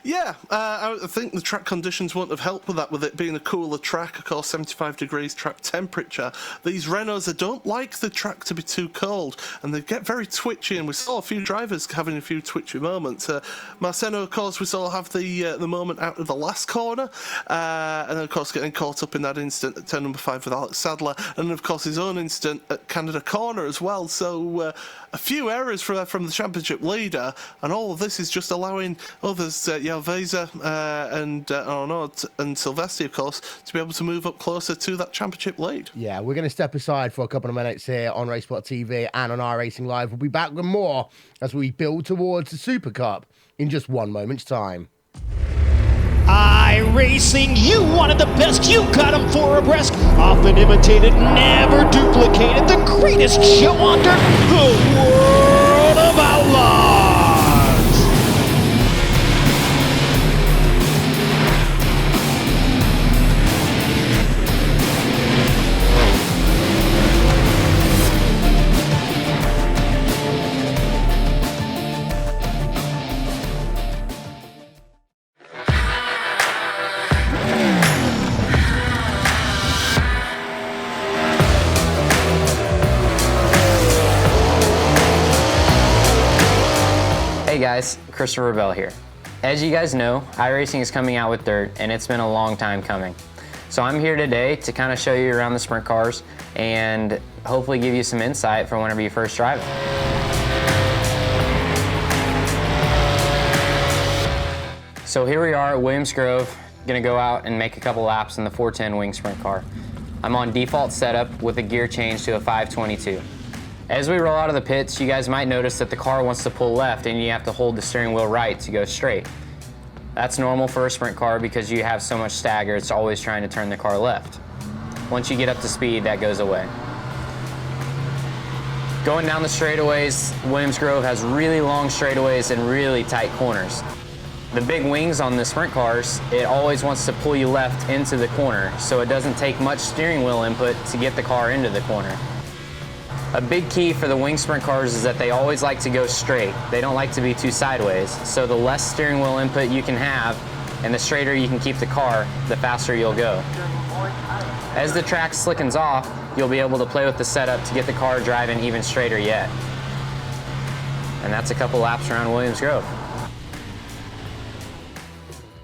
Yeah, I think the track conditions wouldn't have helped with that, with it being a cooler track, of course, 75 degrees track temperature. These Renaults, they don't like the track to be too cold, and they get very twitchy, and we saw a few drivers having a few twitchy moments. Marceno, of course, we saw have the moment out of the last corner, and then, of course, getting caught up in that incident at turn number 5 with Alex Sadler, and, of course, his own incident at Canada Corner as well. So a few errors from the championship leader, and all of this is just allowing others, Javeza and Arnaud and Silvestri, of course, to be able to move up closer to that championship lead. Yeah, we're going to step aside for a couple of minutes here on RaceSpot TV and on iRacing Live. We'll be back with more as we build towards the Super Cup in just 1 moment's time. iRacing, you wanted the best, you got them for abreast. Often imitated, never duplicated. The greatest show on dirt, the World of Outlaws. Hey guys, Christopher Bell here. As you guys know, iRacing is coming out with dirt, and it's been a long time coming. So I'm here today to kind of show you around the sprint cars and hopefully give you some insight for whenever you first drive it. So here we are at Williams Grove, gonna go out and make a couple laps in the 410 wing sprint car. I'm on default setup with a gear change to a 522. As we roll out of the pits, you guys might notice that the car wants to pull left and you have to hold the steering wheel right to go straight. That's normal for a sprint car because you have so much stagger, it's always trying to turn the car left. Once you get up to speed, that goes away. Going down the straightaways, Williams Grove has really long straightaways and really tight corners. The big wings on the sprint cars, it always wants to pull you left into the corner, so it doesn't take much steering wheel input to get the car into the corner. A big key for the wing sprint cars is that they always like to go straight. They don't like to be too sideways, so the less steering wheel input you can have and the straighter you can keep the car, the faster you'll go. As the track slickens off, you'll be able to play with the setup to get the car driving even straighter yet. And that's a couple laps around Williams Grove.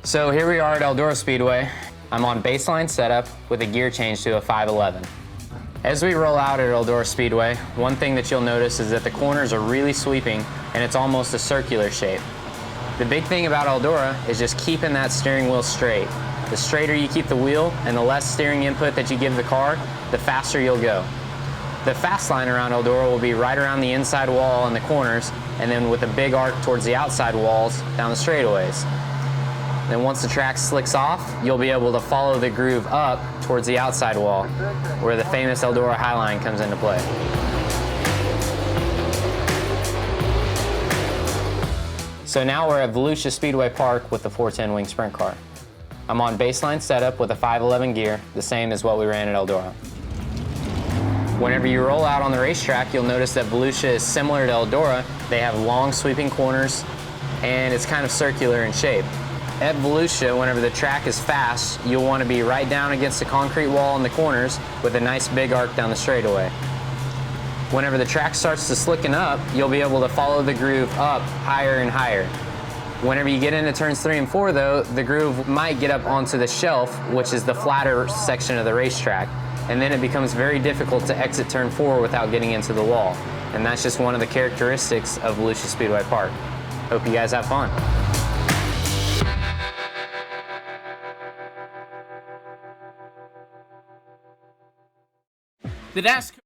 So here we are at Eldora Speedway. I'm on baseline setup with a gear change to a 511. As we roll out at Eldora Speedway, one thing that you'll notice is that the corners are really sweeping and it's almost a circular shape. The big thing about Eldora is just keeping that steering wheel straight. The straighter you keep the wheel and the less steering input that you give the car, the faster you'll go. The fast line around Eldora will be right around the inside wall in the corners and then with a big arc towards the outside walls down the straightaways. Then once the track slicks off, you'll be able to follow the groove up towards the outside wall, where the famous Eldora High Line comes into play. So now we're at Volusia Speedway Park with the 410 wing sprint car. I'm on baseline setup with a 511 gear, the same as what we ran at Eldora. Whenever you roll out on the racetrack, you'll notice that Volusia is similar to Eldora. They have long sweeping corners, and it's kind of circular in shape. At Volusia, whenever the track is fast, you'll want to be right down against the concrete wall in the corners with a nice big arc down the straightaway. Whenever the track starts to slicken up, you'll be able to follow the groove up higher and higher. Whenever you get into turns 3 and 4 though, the groove might get up onto the shelf, which is the flatter section of the racetrack, and then it becomes very difficult to exit turn 4 without getting into the wall. And that's just one of the characteristics of Volusia Speedway Park. Hope you guys have fun. The NASCAR.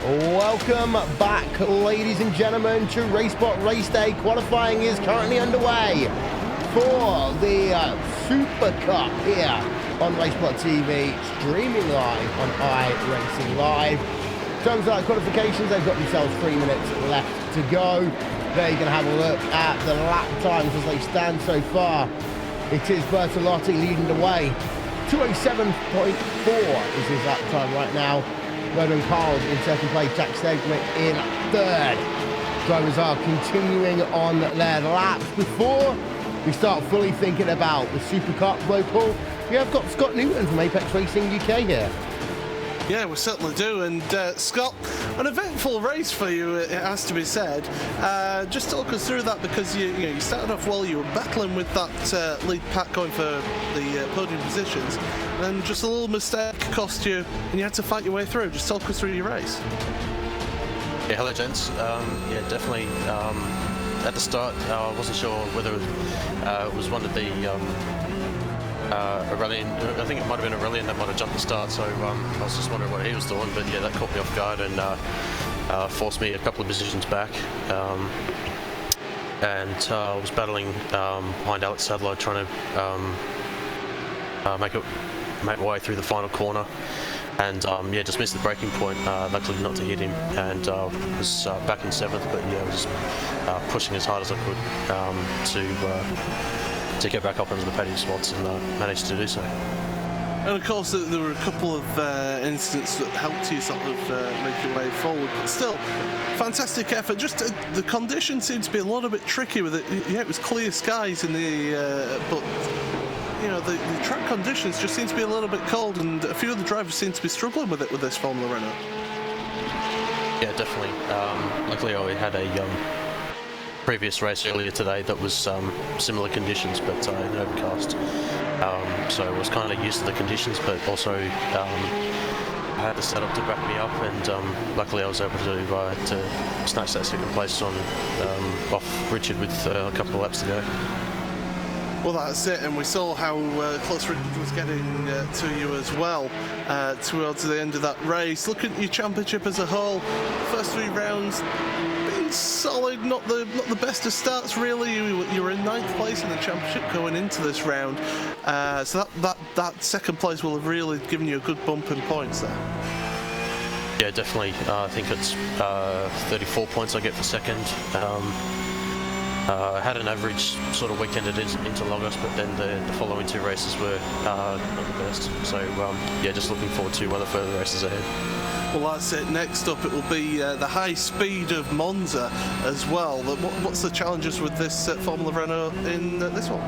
Welcome back, ladies and gentlemen, to RaceSpot Race Day. Qualifying is currently underway for the Super Cup here on RaceSpot TV, streaming live on iRacing Live. In terms of qualifications, they've got themselves 3 minutes left to go. There you can have a look at the lap times as they stand so far. It is Bertolotti leading the way. 207.4 is his lap time right now. Rodan Carls in second place, Jack Stegman in third. Drivers are continuing on their laps. Before we start fully thinking about the Super Cup, though, Paul, we have got Scott Newton from Apex Racing UK here. Yeah, we certainly do. And Scott, an eventful race for you, it has to be said. Just talk us through that, because you started off well. You were battling with that lead pack going for the podium positions, and just a little mistake cost you, and you had to fight your way through. Just talk us through your race. Yeah, hello gents. Yeah, definitely. At the start, I wasn't sure whether it was one of the Aurelian. I think it might have been Aurelian that might have jumped the start, so I was just wondering what he was doing. But yeah, that caught me off guard and forced me a couple of positions back. And I was battling behind Alex Sadler, trying to make my way through the final corner. And yeah, just missed the braking point, luckily not to hit him, and was back in 7th, but yeah, I was just pushing as hard as I could to get back up into the podium spots, and managed to do so. And of course, there were a couple of incidents that helped you sort of make your way forward, but still, fantastic effort. Just the conditions seemed to be a little bit tricky with it. Yeah, it was clear skies in the, but you know, the track conditions just seem to be a little bit cold, and a few of the drivers seem to be struggling with it with this Formula Renault. Yeah, definitely. Luckily, I had a previous race earlier today that was similar conditions, but in overcast. So I was kind of used to the conditions, but also had the setup to back me up, and luckily I was able to snatch that second place on off Richard with a couple of laps to go. Well, that's it, and we saw how close Richard was getting to you as well towards the end of that race. Looking at your championship as a whole, first 3 rounds been solid, not the best of starts really. You were in 9th place in the championship going into this round, so that second place will have really given you a good bump in points there. Yeah, definitely. I think it's 34 points I get for second. I had an average sort of weekend into Lagos, but then the following 2 races were not the best. So yeah, just looking forward to the further races ahead. Well, that's it. Next up, it will be the high speed of Monza as well. What's the challenges with this Formula Renault in this one?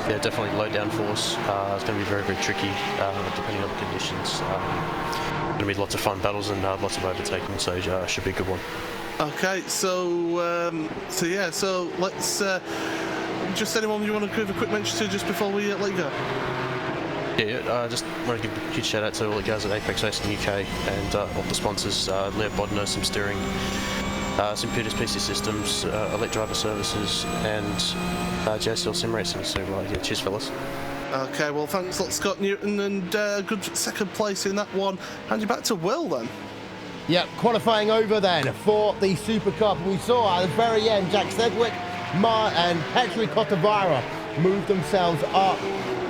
Yeah, definitely low downforce. It's going to be very, very tricky depending on the conditions. Going to be lots of fun battles and lots of overtaking, so it should be a good one. Okay, so yeah, so let's just anyone you want to give a quick mention to just before we let you go? Yeah, just want to give a huge shout out to all the guys at Apex Racing UK and all the sponsors, Leo Bodner, Sim Steering, St Peters PC Systems, Elite Driver Services, and JSL Sim Racing. So yeah, cheers fellas. Okay, well thanks a lot Scott Newton, and good second place in that one. Hand you back to Will then. Yep, qualifying over then for the Super Cup. We saw at the very end Jack Sedgwick, and Petri Cotavara moved themselves up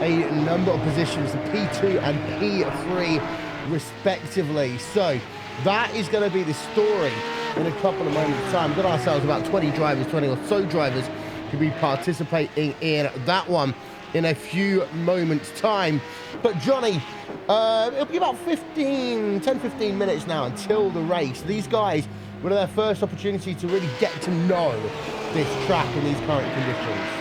a number of positions, P2 and P3 respectively. So that is going to be the story in a couple of moments' time. We've got ourselves about 20 drivers, 20 or so drivers to be participating in that one in a few moments' time. But Johnny, it'll be about 10-15 minutes now until the race. These guys will have their first opportunity to really get to know this track in these current conditions.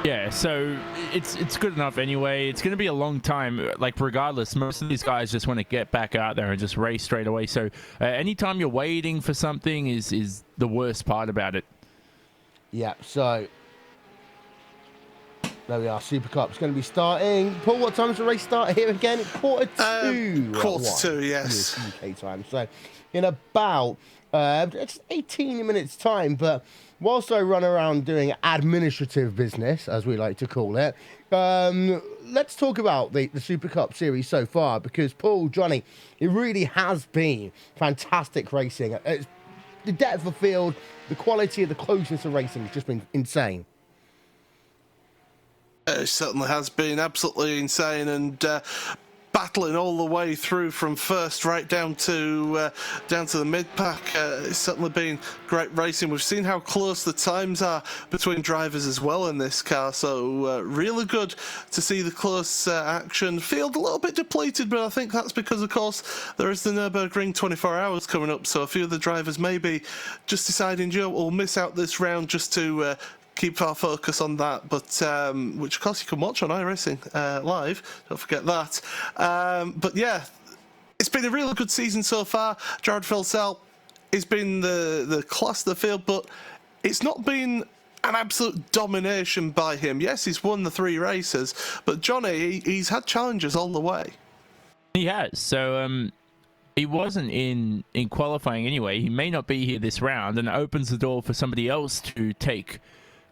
Yeah, so it's good enough anyway. It's going to be a long time. Like, regardless, most of these guys just want to get back out there and just race straight away. So anytime you're waiting for something is the worst part about it. Yeah, so there we are. Super Cup's going to be starting. Paul, what time does the race start here again? It's quarter to 2, yes. UK time. So in about it's 18 minutes time. But whilst I run around doing administrative business, as we like to call it, let's talk about the Super Cup series so far, because Paul, Johnny, it really has been fantastic racing. It's the depth of field, the quality, the closeness of racing has just been insane. It certainly has been absolutely insane, and battling all the way through from first right down to the mid-pack. It's certainly been great racing. We've seen how close the times are between drivers as well in this car, so really good to see the close action. Field a little bit depleted, but I think that's because, of course, there is the Nürburgring 24 hours coming up, so a few of the drivers may be just deciding, Joe, we'll miss out this round just to keep our focus on that, but which of course you can watch on iRacing live, don't forget that. But yeah, it's been a really good season so far. Jared Filsell has been the class of the field, but it's not been an absolute domination by him. Yes, he's won the 3 races, but Johnny, he's had challenges all the way. He has. So he wasn't in qualifying anyway. He may not be here this round, and it opens the door for somebody else to take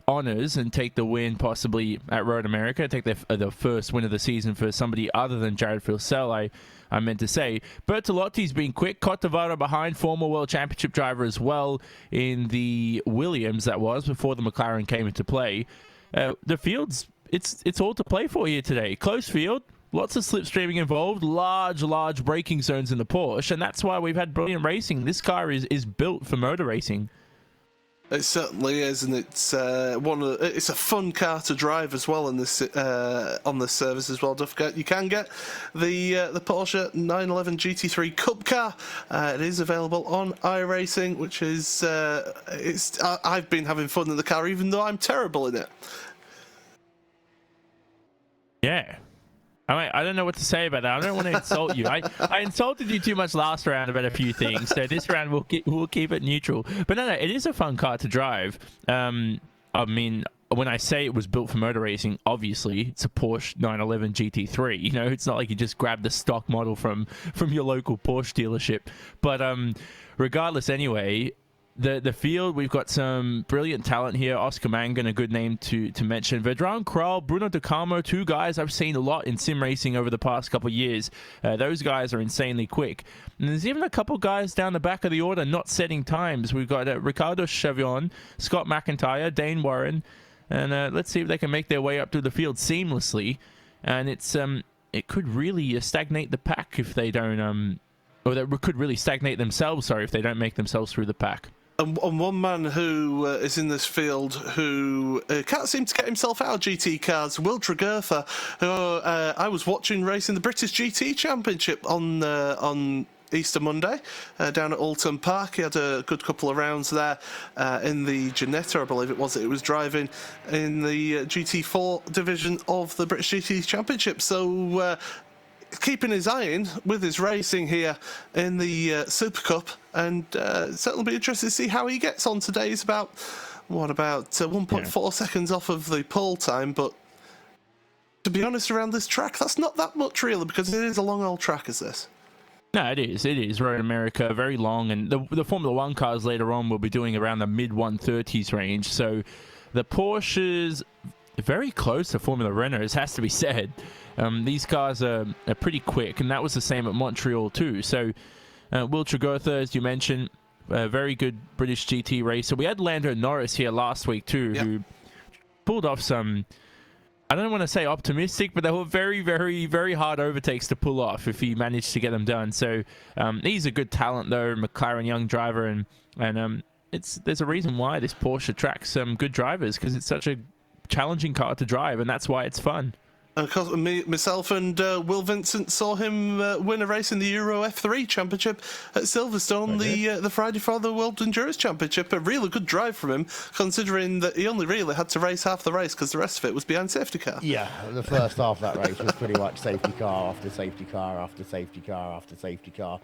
honors and take the win possibly at Road America, take the first win of the season for somebody other than Jared Filsell, I meant to say. Bertolotti's been quick. Cotavara behind, former World Championship driver as well in the Williams, that was, before the McLaren came into play. The field's, it's all to play for here today. Close field, lots of slipstreaming involved, large braking zones in the Porsche, and that's why we've had brilliant racing. This car is built for motor racing. It certainly is, and it's it's a fun car to drive as well in this on this service as well. Don't forget, you can get the Porsche 911 GT3 Cup car. It is available on iRacing, which is I've been having fun in the car, even though I'm terrible in it. Yeah. I don't know what to say about that. I don't want to insult you. I insulted you too much last round about a few things, so this round we'll keep it neutral. But no, it is a fun car to drive. I mean, when I say it was built for motor racing, obviously it's a Porsche 911 GT3. You know, it's not like you just grab the stock model from your local Porsche dealership. But regardless, anyway, the field, we've got some brilliant talent here. Oscar Mangan, a good name to mention. Vedran Kral, Bruno De Carmo, two guys I've seen a lot in sim racing over the past couple of years. Those guys are insanely quick. And there's even a couple guys down the back of the order not setting times. We've got Ricardo Chavion, Scott McIntyre, Dane Warren, and let's see if they can make their way up through the field seamlessly. And it could really stagnate the pack if they don't, or that could really stagnate themselves, sorry, if they don't make themselves through the pack. And one man who is in this field who can't seem to get himself out of GT cars, Will Tregurtha, who I was watching racing the British GT Championship on Easter Monday down at Alton Park. He had a good couple of rounds there in the Ginetta, I believe it was. It was driving in the GT4 division of the British GT Championship. So keeping his eye in with his racing here in the Super Cup, and certainly be interested to see how he gets on today. He's about 1.4 seconds off of the pole time, but to be honest, around this track, that's not that much really, because it is a long old track as this. No, it is. Road America, very long, and the Formula 1 cars later on will be doing around the mid-130s range, so the Porsches very close to Formula Renaults, has to be said. These cars are pretty quick, and that was the same at Montreal too. So Will Tregurtha, as you mentioned, a very good British GT racer. We had Lando Norris here last week too, who pulled off some, I don't want to say optimistic, but they were very, very, very hard overtakes to pull off if he managed to get them done. So he's a good talent though, McLaren young driver, and there's a reason why this Porsche attracts some good drivers, because it's such a challenging car to drive, and that's why it's fun. Of course, myself and Will Vincent saw him win a race in the Euro F3 Championship at Silverstone the Friday before the World Endurance Championship. A really good drive from him, considering that he only really had to race half the race because the rest of it was behind safety car. Yeah, the first half of that race was pretty much safety car after safety car after safety car after safety car.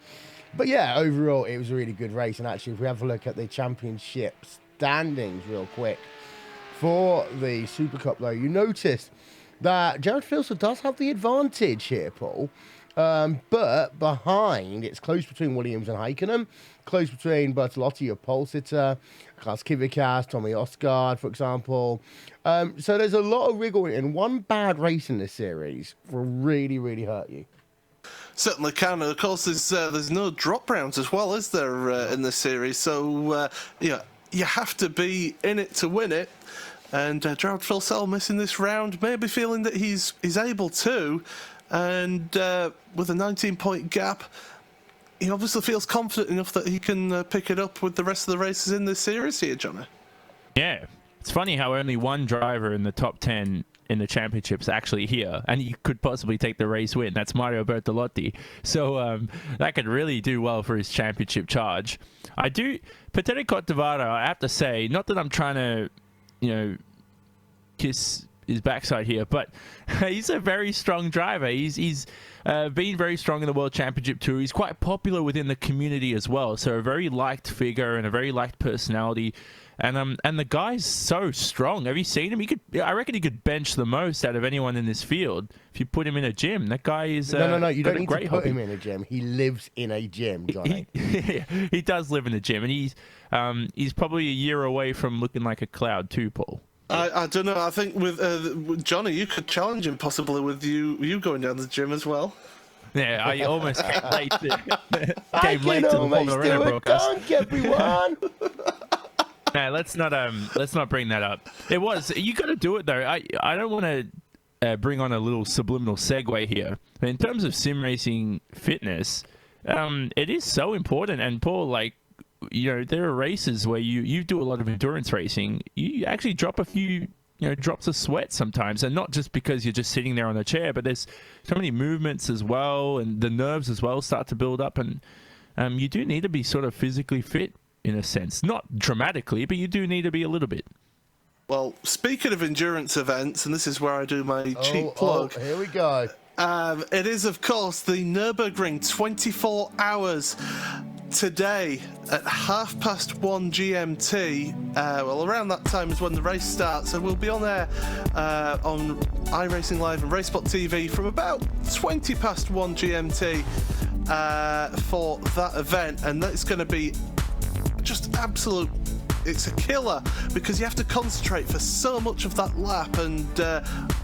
But yeah, overall, it was a really good race. And actually, if we have a look at the championship standings real quick for the Super Cup, though, you notice that Jared Filson does have the advantage here, Paul. But behind, it's close between Williams and Heikkinen, close between Bertolotti or Polsitter, Klaus Kivikas, Tommy Osgaard, for example. So there's a lot of wriggle, and one bad race in this series will really, really hurt you. Certainly can. And of course, there's no drop rounds as well, is there, in this series? So, you have to be in it to win it. And Gerard Filsell missing this round, maybe feeling that he's able to. And with a 19-point gap, he obviously feels confident enough that he can pick it up with the rest of the races in this series here, Johnny. Yeah. It's funny how only one driver in the top 10 in the championships actually here, and he could possibly take the race win. That's Mario Bertolotti. So that could really do well for his championship charge. Pathetic Cote d'Ivoire, I have to say, not that I'm trying to, kiss his backside here, but he's a very strong driver. He's been very strong in the World Championship too. He's quite popular within the community as well, so a very liked figure and a very liked personality. And the guy's so strong. Have you seen him? I reckon he could bench the most out of anyone in this field if you put him in a gym. That guy is no. You don't need to put him in a gym. He lives in a gym, Johnny. He does live in a gym, and he's probably a year away from looking like a cloud too, Paul. I don't know. I think with Johnny, you could challenge him possibly with you going down to the gym as well. Yeah, I almost came late to the Formula Renault broadcast. Everyone. No, let's not bring that up. You got to do it though. I don't want to bring on a little subliminal segue here. But in terms of sim racing fitness, it is so important. And Paul, there are races where you do a lot of endurance racing. You actually drop a few drops of sweat sometimes, and not just because you're just sitting there on a chair, but there's so many movements as well, and the nerves as well start to build up, and you do need to be sort of physically fit in a sense. Not dramatically, but you do need to be a little bit. Well, speaking of endurance events, and this is where I do my cheap plug. Here we go. It is, of course, the Nürburgring 24 hours. today at 1:30 GMT, well, around that time is when the race starts, and we'll be on air on iRacing Live and RaceSpot TV from about 1:20 GMT for that event, and that's going to be just absolute. It's a killer because you have to concentrate for so much of that lap, and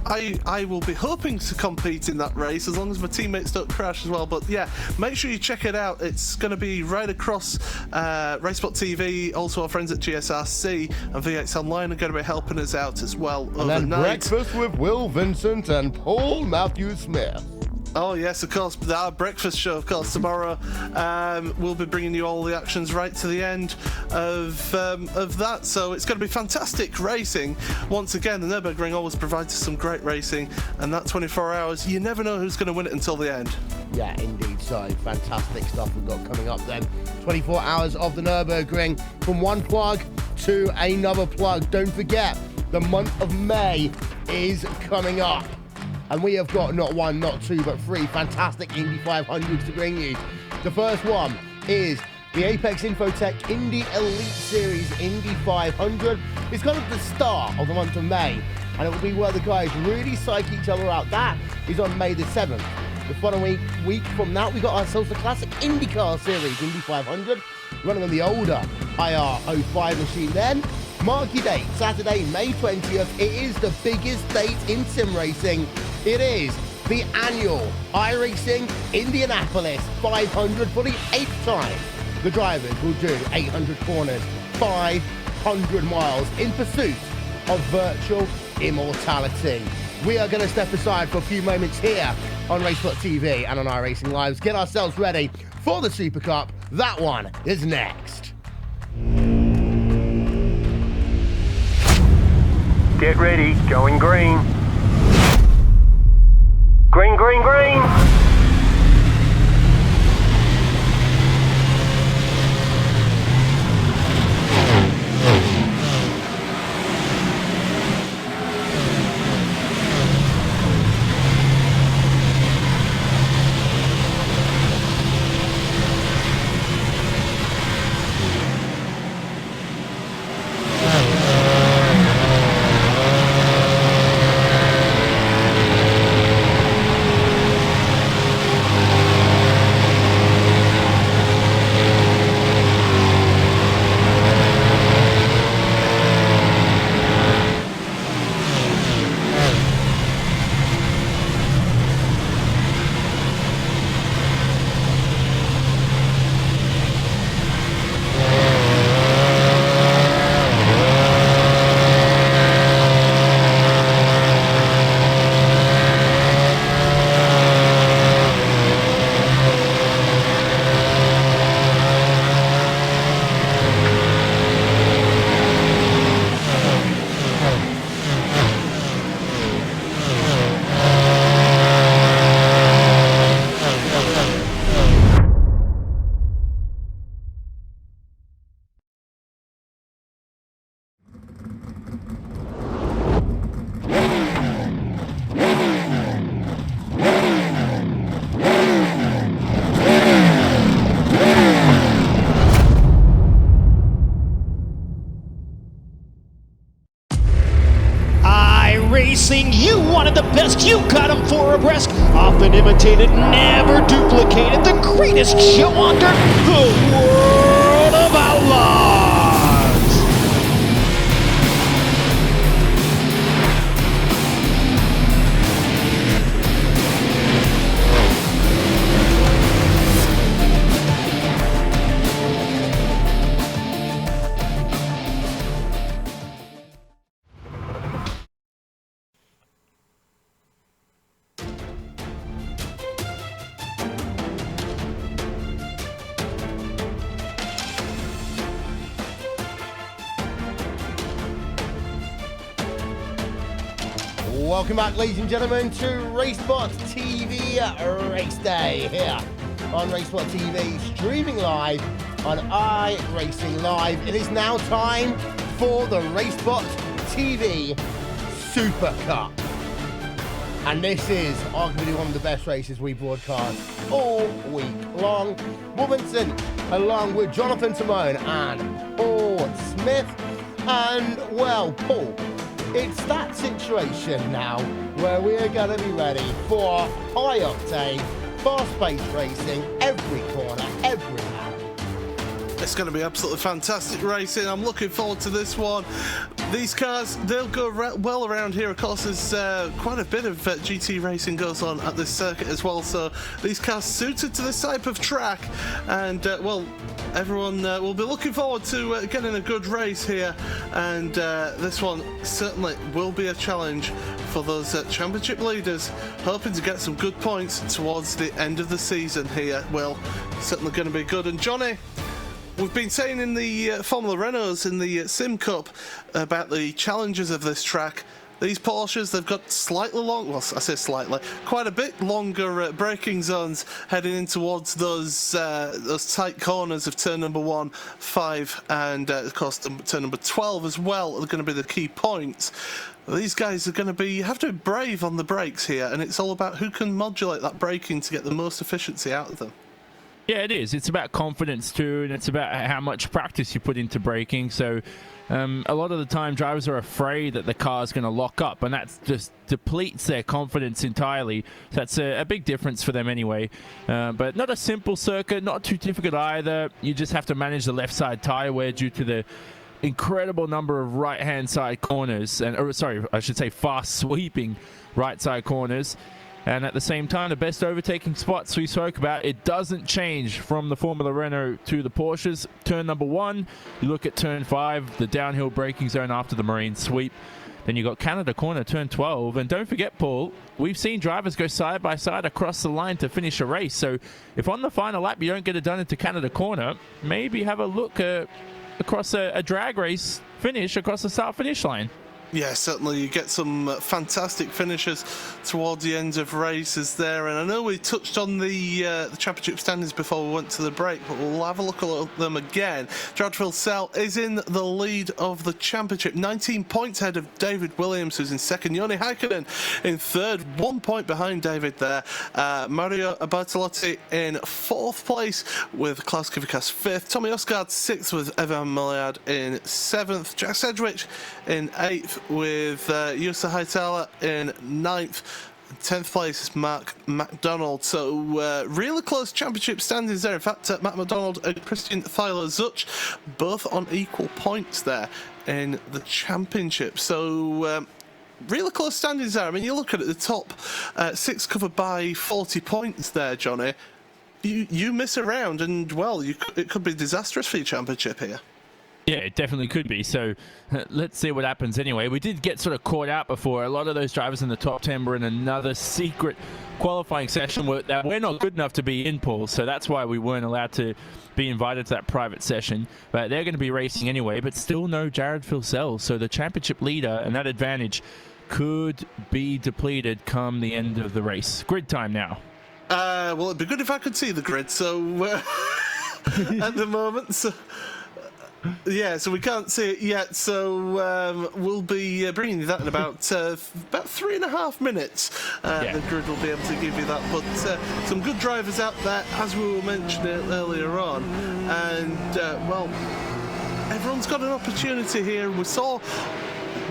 I will be hoping to compete in that race as long as my teammates don't crash as well. But yeah, make sure you check it out. It's going to be right across RaceSpot TV. Also, our friends at GSRC and V8 Online are going to be helping us out as well And overnight. then breakfast with Will Vincent and Paul Matthew Smith. Oh yes, of course, our breakfast show, of course, tomorrow. We'll be bringing you all the actions right to the end of that, so it's going to be fantastic racing. Once again, the Nürburgring always provides us some great racing, and that 24 hours, you never know who's going to win it until the end. Yeah, indeed. So fantastic stuff we've got coming up then. 24 hours of the Nürburgring, from one plug to another plug. Don't forget, the month of May is coming up. And we have got not one, not two, but three fantastic Indy 500s to bring you. The first one is the Apex Infotech Indy Elite Series Indy 500. It's kind of the start of the month of May, and it will be where the guys really psych each other out. That is on May the 7th. The following week from that, we got ourselves the classic IndyCar Series Indy 500, running on the older IR05 machine then. Mark your date, Saturday, May 20th. It is the biggest date in sim racing. It is the annual iRacing Indianapolis 500 for the 8th time. The drivers will do 800 corners, 500 miles in pursuit of virtual immortality. We are going to step aside for a few moments here on RaceSpot TV and on iRacing Lives. Get ourselves ready for the Super Cup. That one is next. Get ready, going green. Green, green, green! iRacing, you wanted the best, you got them for abreast. Often imitated, never duplicated. The greatest show on dirt, the world of outlaws. Welcome back, ladies and gentlemen, to RaceSpot TV Race Day here on RaceSpot TV, streaming live on iRacing Live. It is now time for the RaceSpot TV Super Cup. And this is arguably one of the best races we broadcast all week long. Will Vincent, along with Jonathan Simone and Paul Smith. And, well, Paul, it's that situation now where we are going to be ready for high-octane, fast-paced racing every corner, every lap. It's going to be absolutely fantastic racing. I'm looking forward to this one. These cars, they'll go well around here. Of course, there's quite a bit of GT racing goes on at this circuit as well. So these cars suited to this type of track. And, well, everyone will be looking forward to getting a good race here. And this one certainly will be a challenge for those championship leaders, hoping to get some good points towards the end of the season here. Well, certainly going to be good. And Johnny, we've been saying in the Formula Renaults in the Sim Cup about the challenges of this track. These Porsches, they've got slightly long, well, I say slightly, quite a bit longer braking zones heading in towards those tight corners of turn number 1, 5, and of course turn number 12 as well are going to be the key points. These guys are going to have to be brave on the brakes here, and it's all about who can modulate that braking to get the most efficiency out of them. Yeah, it is. It's about confidence too, and it's about how much practice you put into braking. So a lot of the time drivers are afraid that the car's going to lock up, and that just depletes their confidence entirely. So that's a big difference for them anyway. But not a simple circuit, not too difficult either. You just have to manage the left side tire wear due to the incredible number of right-hand side corners, and sorry, I should say fast sweeping right side corners. And at the same time, the best overtaking spots we spoke about, it doesn't change from the Formula Renault to the Porsches. Turn number 1, you look at turn 5, the downhill braking zone after the marine sweep. Then you got Canada corner, turn 12. And don't forget, Paul, we've seen drivers go side by side across the line to finish a race. So if on the final lap you don't get it done into Canada corner, maybe have a look across a drag race finish across the start-finish line. Yeah, certainly you get some fantastic finishes towards the end of races there, and I know we touched on the championship standings before we went to the break, but we'll have a look at them again. Gerard Vilsell is in the lead of the championship, 19 points ahead of David Williams, who's in second. Joni Häkkinen in third, 1 point behind David there. Mario Bertolotti in fourth place with Klaus Kivikas fifth. Tommy Osgaard sixth with Evan Milliard in seventh. Jack Sedgwick in eighth with Jussa Haitala in 9th. 10th place is Mark McDonald. So really close championship standings there. In fact, Matt McDonald and Christian Thaler Zuch both on equal points there in the championship. So really close standings there. I mean, you look at it, the top 6 covered by 40 points there, Johnny. You miss a round and, well, it could be disastrous for your championship here. Yeah, it definitely could be. So let's see what happens anyway. We did get sort of caught out before. A lot of those drivers in the top 10 were in another secret qualifying session that we're not good enough to be in, Paul. So that's why we weren't allowed to be invited to that private session. But they're going to be racing anyway, but still no Jared Vilsell. So the championship leader and that advantage could be depleted come the end of the race. Grid time now. Well, it'd be good if I could see the grid. So at the moment... Yeah, so we can't see it yet, so we'll be bringing you that in about 3.5 minutes. The grid will be able to give you that, but some good drivers out there, as we were mentioning earlier on, and, well, everyone's got an opportunity here, and we saw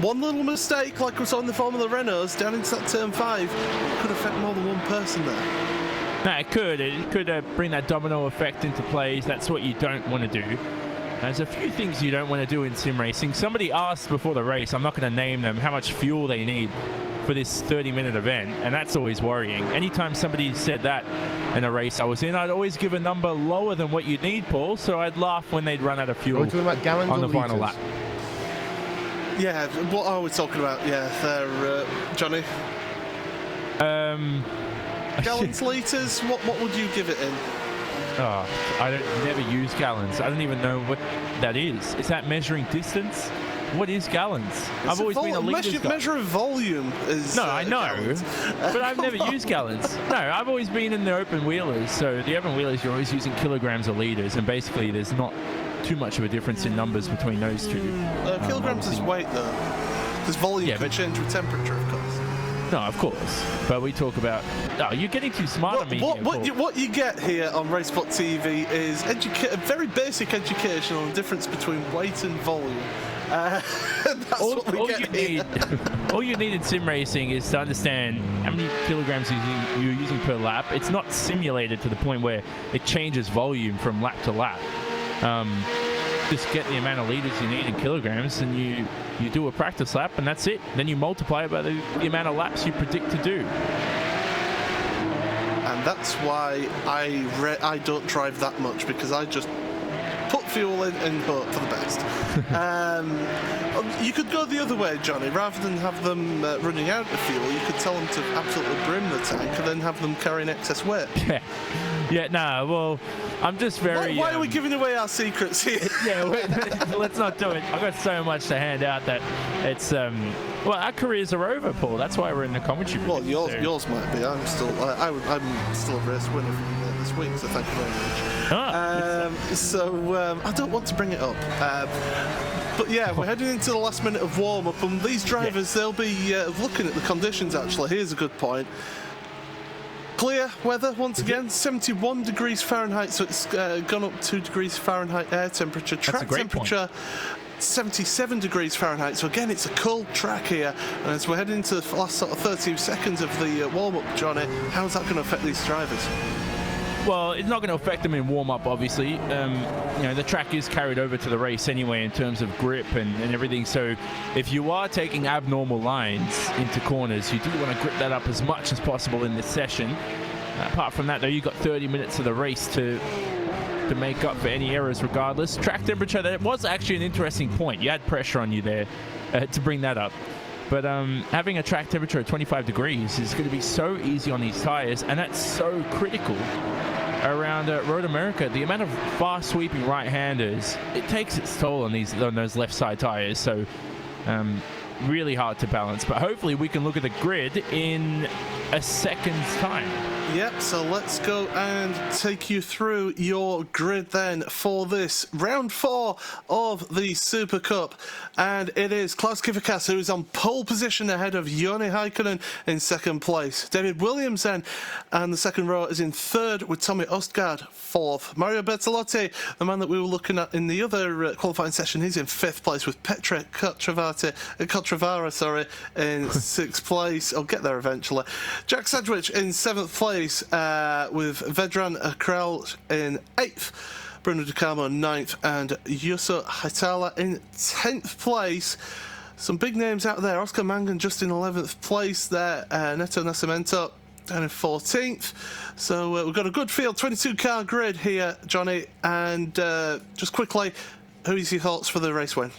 one little mistake, like we saw in the Formula Renaults, down into that turn 5, could affect more than one person there. No, it could bring that domino effect into play. That's what you don't want to do. There's a few things you don't want to do in sim racing. Somebody asked before the race, I'm not going to name them, how much fuel they need for this 30-minute event, and that's always worrying. Anytime somebody said that in a race I was in, I'd always give a number lower than what you need, Paul, so I'd laugh when they'd run out of fuel on the final lap. Yeah, what are we talking about? Yeah, there, Johnny. Gallons, litres, what would you give it in? Oh, I never use gallons. I don't even know what that is. Is that measuring distance? What is gallons? I've always been a litres guy. Measure of volume is... No, I know, but I've never used gallons. No, I've always been in the open wheelers. So the open wheelers, you're always using kilograms or litres, and basically there's not too much of a difference in numbers between those two. Kilograms is weight, though. Because volume can change with temperature, of course. No, of course. But we talk about... No, you're getting too smart on me. What you get here on RaceSpot TV is a very basic education on the difference between weight and volume. That's what we get here. All you need in sim racing is to understand how many kilograms you're using per lap. It's not simulated to the point where it changes volume from lap to lap. Just get the amount of liters you need in kilograms, and you do a practice lap, and that's it. Then you multiply it by the amount of laps you predict to do. And that's why I don't drive that much, because I just put fuel in and hope for the best. You could go the other way, Johnny. Rather than have them running out of fuel, you could tell them to absolutely brim the tank and then have them carrying excess weight. Yeah, nah, well, I'm just very... Why are we giving away our secrets here? Yeah, let's not do it. I've got so much to hand out that it's... well, our careers are over, Paul. That's why we're in the commentary. Well, yours might be. I'm still a race winner from this week, so thank you very much. I don't want to bring it up. But yeah, we're heading into the last minute of warm-up, and these drivers, they'll be looking at the conditions, actually. Here's a good point. Clear weather once again, 71 degrees Fahrenheit, so it's gone up 2 degrees Fahrenheit air temperature. Track temperature, 77 degrees Fahrenheit, so again, it's a cold track here. And as we're heading into the last sort of 30 seconds of the warm-up, Johnny, how's that going to affect these drivers? Well, it's not going to affect them in warm-up, obviously. The track is carried over to the race anyway in terms of grip and everything. So if you are taking abnormal lines into corners, you do want to grip that up as much as possible in this session. Apart from that, though, you've got 30 minutes of the race to make up for any errors regardless. Track temperature, that was actually an interesting point. You had pressure on you there to bring that up. But having a track temperature at 25 degrees is going to be so easy on these tires, and that's so critical around Road America. The amount of fast sweeping right-handers, it takes its toll on those left side tires. So really hard to balance. But hopefully we can look at the grid in a second's time. Yep, so let's go and take you through your grid then for this round 4 of the Super Cup. And it is Klaus Kivikas who is on pole position ahead of Joni Häkkinen in second place. David Williams then, and the second row is in third with Tommy Østgaard fourth. Mario Bertolotti, the man that we were looking at in the other qualifying session, he's in fifth place with Petre Cotravara in sixth place. I'll get there eventually. Jack Sedgwick in seventh place with Vedran Krell in 8th, Bruno De Carmo 9th, and Juuso Haitala in 10th place. Some big names out there. Oscar Mangan just in 11th place there. Neto Nascimento down in 14th. So we've got a good field, 22-car grid here, Johnny. And just quickly, who is your thoughts for the race win?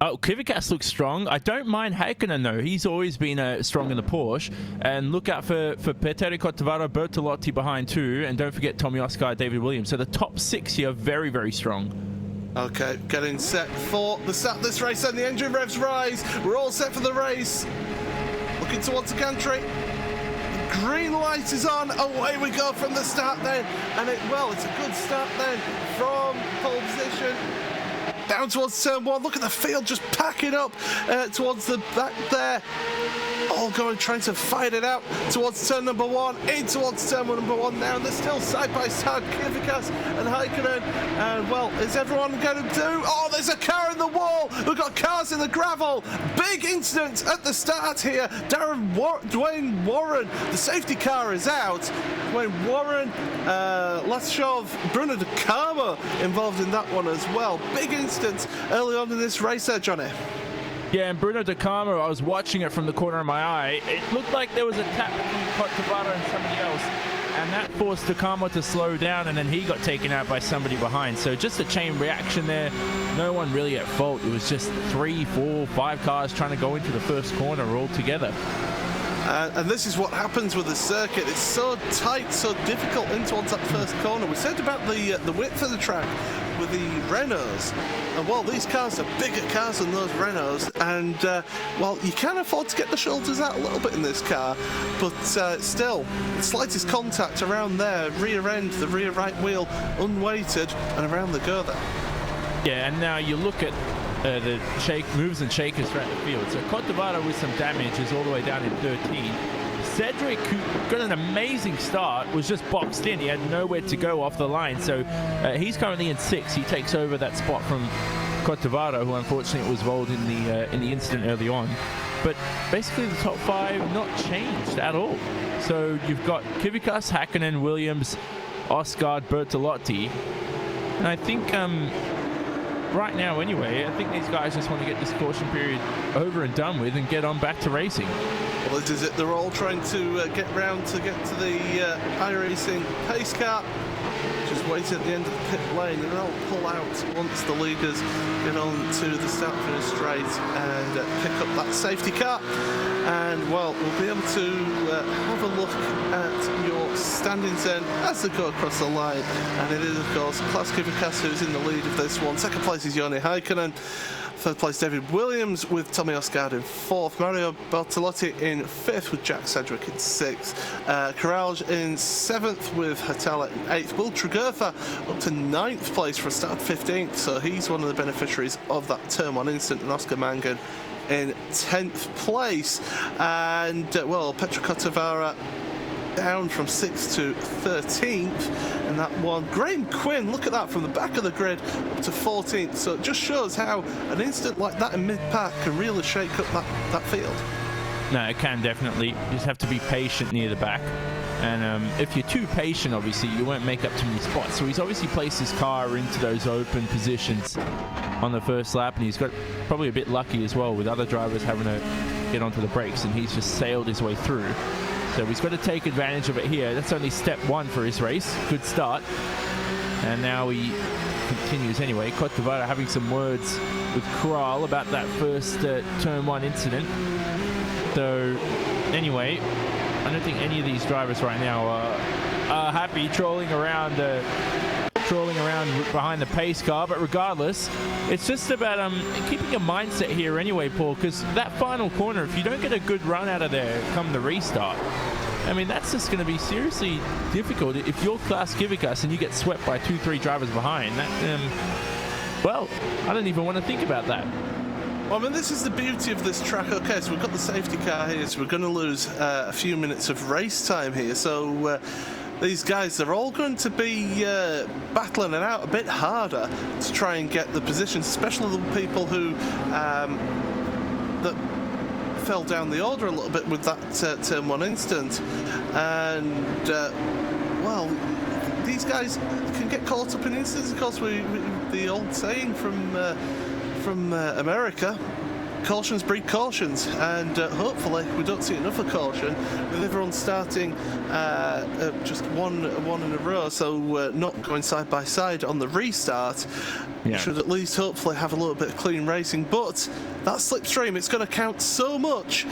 Oh, Kivikas looks strong. I don't mind Häkkinen, though. He's always been strong in the Porsche. And look out for Petre Cotravaro, Bertolotti behind too. And don't forget Tommy Østgaard, David Williams. So the top 6 here are very, very strong. Okay, getting set for the start of this race, and the engine revs rise. We're all set for the race. Looking towards the country. The green light is on. Away we go from the start then. And it's a good start then from pole position. Down towards turn 1. Look at the field just packing up towards the back there. All going, trying to fight it out towards turn number 1, in towards turn number 1 now. And they're still side by side, Kivikas and Häkkinen. And is everyone going to do? Oh, there's a car in the wall. We've got cars in the gravel. Big incident at the start here. Dwayne Warren, the safety car is out. Dwayne Warren, Lashov, Bruno De Carmo involved in that one as well. Big incident early on in this race there, Johnny. Yeah, and Bruno De Carmo, I was watching it from the corner of my eye. It looked like there was a tap between Cotravaro and somebody else, and that forced De Carmo to slow down, and then he got taken out by somebody behind. So just a chain reaction there. No one really at fault. It was just 3, 4, 5 cars trying to go into the first corner all together. And this is what happens with the circuit. It's so tight, so difficult in towards that first corner. We said about the width of the track with the Renaults. And these cars are bigger cars than those Renaults. And you can afford to get the shoulders out a little bit in this car. But still, the slightest contact around there, rear end, the rear right wheel, unweighted, and around the go there. Yeah, and now you look at moves and shakers throughout the field. So Cote d'Ivoire with some damage is all the way down in 13. Cedric, who got an amazing start, was just boxed in. He had nowhere to go off the line. So he's currently in 6th. He takes over that spot from Cote d'Ivoire, who unfortunately was involved in the incident early on. But basically the top 5 not changed at all. So you've got Kvyat, Hakkinen, Williams, Osgaard, Bertolotti. And I think right now anyway, I think these guys just want to get this caution period over and done with and get on back to racing. Well, this is it. They're all trying to get round to get to the iRacing pace car. Just wait at the end of the pit lane, and they'll pull out once the leaders get on to the start finish straight and pick up that safety car. And well, we'll be able to have a look at your standings then as they go across the line. And it is, of course, Klaus Kvyat who's in the lead of this one. Second place is Joni Häkkinen. Third place, David Williams with Tommy Osgaard in 4th. Mario Bertolotti in 5th with Jack Cedric in 6th. Courage in 7th with Hatala in 8th. Will Tregurtha up to 9th place for a start 15th. So he's one of the beneficiaries of that Turn 1 incident. And Oscar Mangan in 10th place. And, well, Petra Kotavara down from 6th to 13th in that one. Graham Quinn, look at that, from the back of the grid up to 14th. So it just shows how an incident like that in mid-pack can really shake up that field. No, it can definitely. You just have to be patient near the back. And if you're too patient, obviously, you won't make up too many spots. So he's obviously placed his car into those open positions on the first lap, and he's got probably a bit lucky as well with other drivers having to get onto the brakes, and he's just sailed his way through. So he's got to take advantage of it here. That's only step 1 for his race. Good start. And now he continues anyway. Cote d'Ivoire having some words with Kral about that first Turn 1 incident. So anyway, I don't think any of these drivers right now are happy trolling around behind the pace car. But regardless, it's just about keeping a mindset here anyway, Paul, because that final corner, if you don't get a good run out of there come the restart, I mean, that's just going to be seriously difficult. If you're Klaus Kvyat and you get swept by 2-3 drivers behind, that, well, I don't even want to think about that. Well, I mean, this is the beauty of this track. Okay, so we've got the safety car here, so we're going to lose a few minutes of race time here. So these guys, they're all going to be battling it out a bit harder to try and get the positions, especially the people who that fell down the order a little bit with that Turn 1 incident. And, well, these guys can get caught up in incidents. Of course, the old saying from America, cautions breed cautions, and hopefully we don't see enough of caution with everyone starting just one in a row, so not going side by side on the restart. Yeah. We should at least hopefully have a little bit of clean racing, but that slipstream, it's going to count so much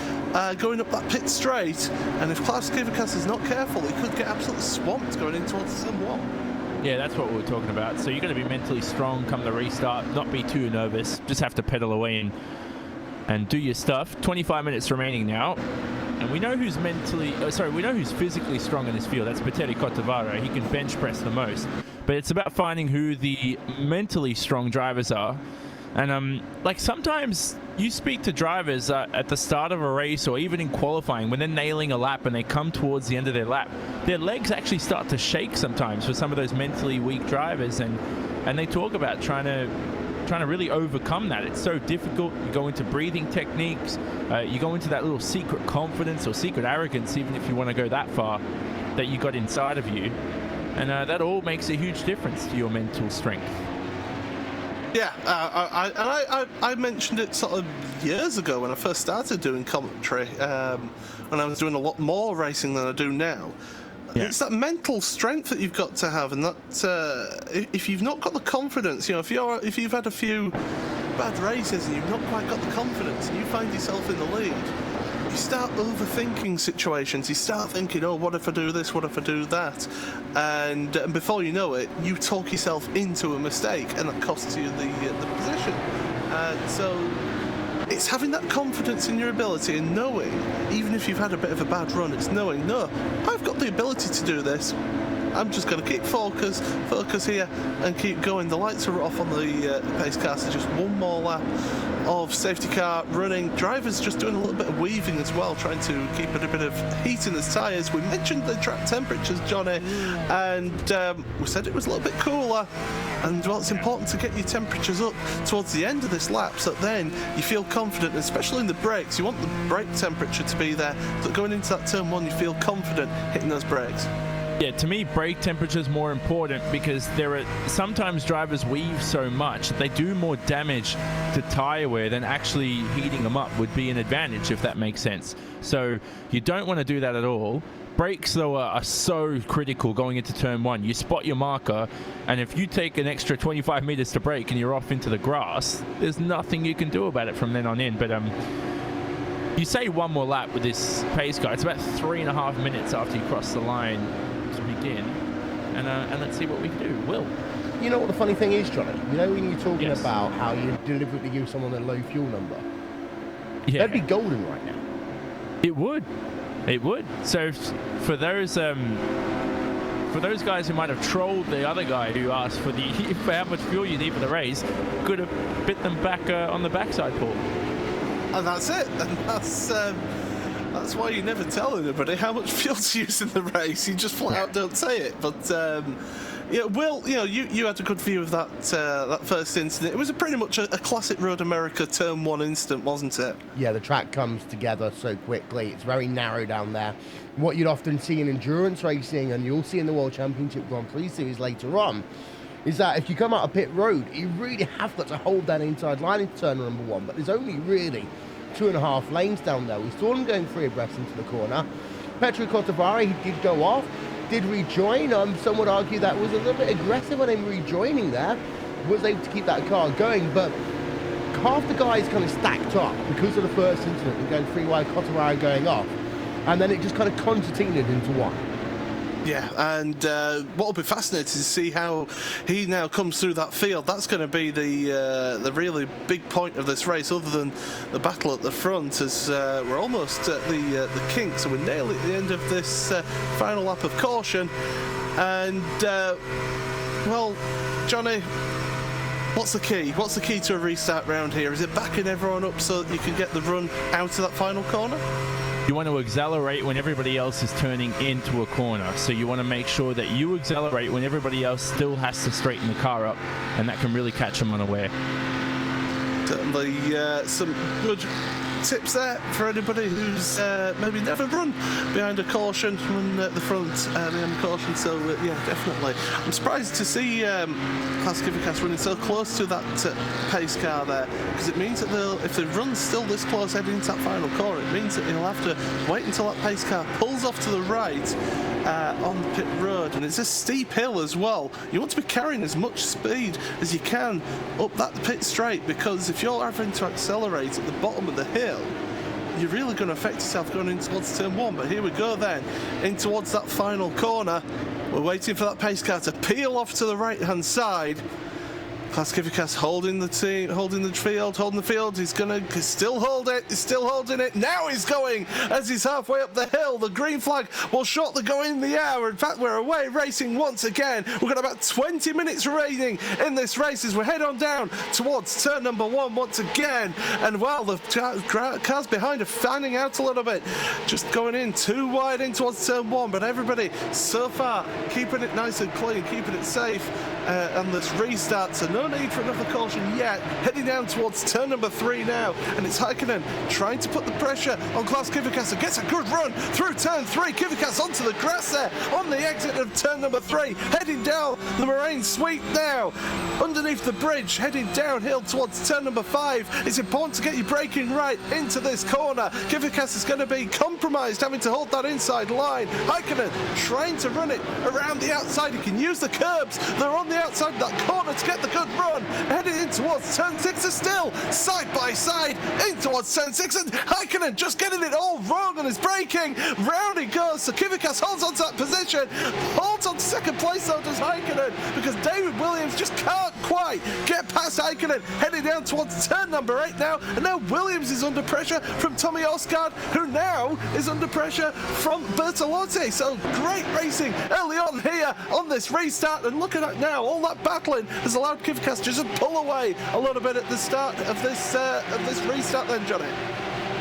going up that pit straight, and if Klaus Kvyat is not careful, he could get absolutely swamped going in towards the wall. Yeah, that's what we were talking about. So you're going to be mentally strong come the restart, not be too nervous, just have to pedal away and do your stuff. 25 minutes remaining now. And we know who's we know who's physically strong in this field. That's Petteri Cote d'Ivoire. He can bench press the most. But it's about finding who the mentally strong drivers are. And like sometimes you speak to drivers at the start of a race or even in qualifying when they're nailing a lap and they come towards the end of their lap, their legs actually start to shake sometimes for some of those mentally weak drivers, and they talk about trying to really overcome that. It's so difficult. You go into breathing techniques, you go into that little secret confidence or secret arrogance, even if you want to go that far, that you got inside of you, and that all makes a huge difference to your mental strength. Yeah, I mentioned it sort of years ago when I first started doing commentary, when I was doing a lot more racing than I do now. Yeah. It's that mental strength that you've got to have, and that if you've not got the confidence, you know, if you've had a few bad races and you've not quite got the confidence, and you find yourself in the lead, you start overthinking situations. You start thinking, oh, what if I do this? What if I do that? And before you know it, you talk yourself into a mistake, and that costs you the position. And so it's having that confidence in your ability and knowing, even if you've had a bit of a bad run, it's knowing, no, I've got the ability to do this. I'm just going to keep focus here and keep going. The lights are off on the pace car, so just one more lap of safety car running. Drivers just doing a little bit of weaving as well, trying to keep a bit of heat in his tyres. We mentioned the track temperatures, Johnny, and we said it was a little bit cooler. And well, it's important to get your temperatures up towards the end of this lap, so that then you feel confident, especially in the brakes. You want the brake temperature to be there, so that going into that turn one, you feel confident hitting those brakes. Yeah, to me, brake temperature is more important because there are sometimes drivers weave so much that they do more damage to tire wear than actually heating them up would be an advantage, if that makes sense. So you don't want to do that at all. Brakes, though, are so critical going into turn one. You spot your marker, and if you take an extra 25 meters to brake and you're off into the grass, there's nothing you can do about it from then on in. But you say one more lap with this pace car. It's about 3.5 minutes after you cross the line to begin, and let's see what we can do. Will. You know what the funny thing is, Johnny? You know when you're talking Yes. about how you deliberately give someone a low fuel number? Yeah. They'd be golden right now. It would. It would. So for those guys who might have trolled the other guy who asked for for how much fuel you need for the race, could have bit them back on the backside, Paul. And that's it. And that's why you never tell anybody how much fuel to use in the race. You just flat out don't say it. But yeah, Will, you had a good view of that first incident. It was pretty much a classic Road America Turn 1 incident, wasn't it? Yeah, the track comes together so quickly. It's very narrow down there. What you'd often see in endurance racing, and you'll see in the World Championship Grand Prix Series later on, is that if you come out of pit road, you really have got to hold that inside line into turn number one. But there's only really 2.5 lanes down there. We saw them going 3 abreast into the corner. Petro Cottabari, he did go off, did rejoin. Some would argue that was a little bit aggressive on him rejoining there. Was able to keep that car going, but half the guys kind of stacked up because of the first incident and going 3 wide, Cottabari going off. And then it just kind of concertinaed into one. Yeah, and what will be fascinating to see how he now comes through that field. That's going to be the really big point of this race, other than the battle at the front, as we're almost at the kink, so we're nearly at the end of this final lap of caution. And, well, Johnny, what's the key? What's the key to a restart round here? Is it backing everyone up so that you can get the run out of that final corner? You want to accelerate when everybody else is turning into a corner. So you want to make sure that you accelerate when everybody else still has to straighten the car up, and that can really catch them unaware. Certainly some good tips there for anybody who's maybe never run behind a caution, run at the front behind a caution. So yeah, definitely. I'm surprised to see Klaskivicas running so close to that pace car there, because it means that if they run still this close heading into that final corner, it means that he'll have to wait until that pace car pulls off to the right on the pit road, and it's a steep hill as well. You want to be carrying as much speed as you can up that pit straight, because if you're having to accelerate at the bottom of the hill, you're really going to affect yourself going in towards turn one. But here we go then, in towards that final corner. We're waiting for that pace car to peel off to the right hand side. Klaskivicas holding the field. He's gonna still hold it. He's still holding it. Now he's going as he's halfway up the hill. The green flag will shortly go in the air. In fact, we're away racing once again. We've got about 20 minutes remaining in this race as we head on down towards turn number one once again. And well, the cars behind are fanning out a little bit, just going in too wide in towards turn one. But everybody so far keeping it nice and clean, keeping it safe. And this restart, so no need for another caution yet. Heading down towards turn number 3 now, and it's Heikkinen trying to put the pressure on Klaus Kivicas, and gets a good run through turn 3. Kivicas onto the grass there on the exit of turn number 3, heading down the moraine sweep now, underneath the bridge, heading downhill towards turn number 5. It's important to get your braking right into this corner. Kivicas is going to be compromised, having to hold that inside line. Heikkinen trying to run it around the outside. He can use the curbs. They're on the outside of that corner to get the good run, heading in towards turn 6 are still side by side in towards turn 6, and Häkkinen just getting it all wrong on his braking. Round he goes, so Kvyat holds on to that position, holds on to second place though does Häkkinen, because David Williams just can't quite get past Häkkinen, heading down towards turn number 8 now, and now Williams is under pressure from Tommy Osgaard, who now is under pressure from Bertolotti. So great racing early on here on this restart, and look at that now, all that battling has allowed Kvyat just to pull away a little bit at the start of this restart then, Johnny.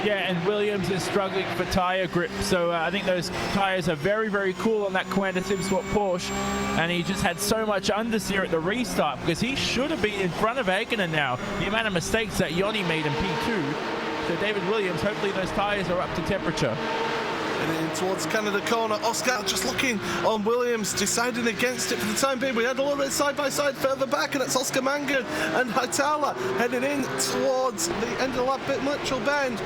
Yeah, and Williams is struggling for tyre grip, so I think those tyres are very, very cool on that Coanda SimSwap Porsche, and he just had so much understeer at the restart because he should have been in front of Häkkinen now. The amount of mistakes that Yoni made in P2. So David Williams, hopefully those tyres are up to temperature. And in towards Canada corner, Oscar just looking on Williams, deciding against it for the time being. We had a little bit side by side further back, and it's Oscar Mangan and Haitala heading in towards the end of the lap bit Mitchell Bend.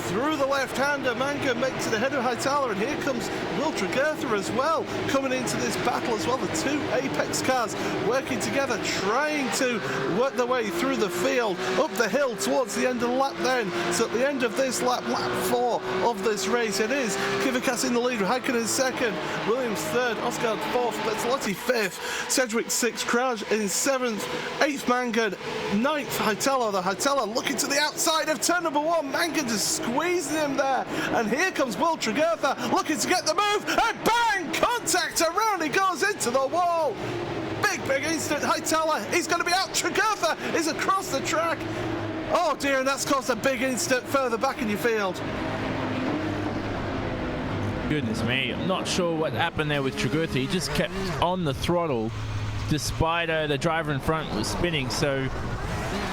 Through the left-hander, Mangan makes it ahead of Haitala, and here comes Will Tregurtha as well, coming into this battle as well. The two Apex cars working together, trying to work their way through the field, up the hill towards the end of the lap then. So at the end of this lap, lap 4 of this race, it is Kvyat in the lead, Häkkinen second, Williams third, Oscar fourth, Bertolotti fifth, Sedgwick sixth, Crouch in seventh, eighth Mangan, ninth Haitala. The Haitala looking to the outside of turn number 1, Mangan just squeezing him there, and here comes Will Tregurtha looking to get the move, and bang! Contact, around he goes into the wall. Big instant. Haitala, he's going to be out. Tregurtha is across the track. Oh dear, and that's caused a big instant further back in your field. Goodness me, I'm not sure what happened there with Tregurtha. He just kept on the throttle despite the driver in front was spinning, so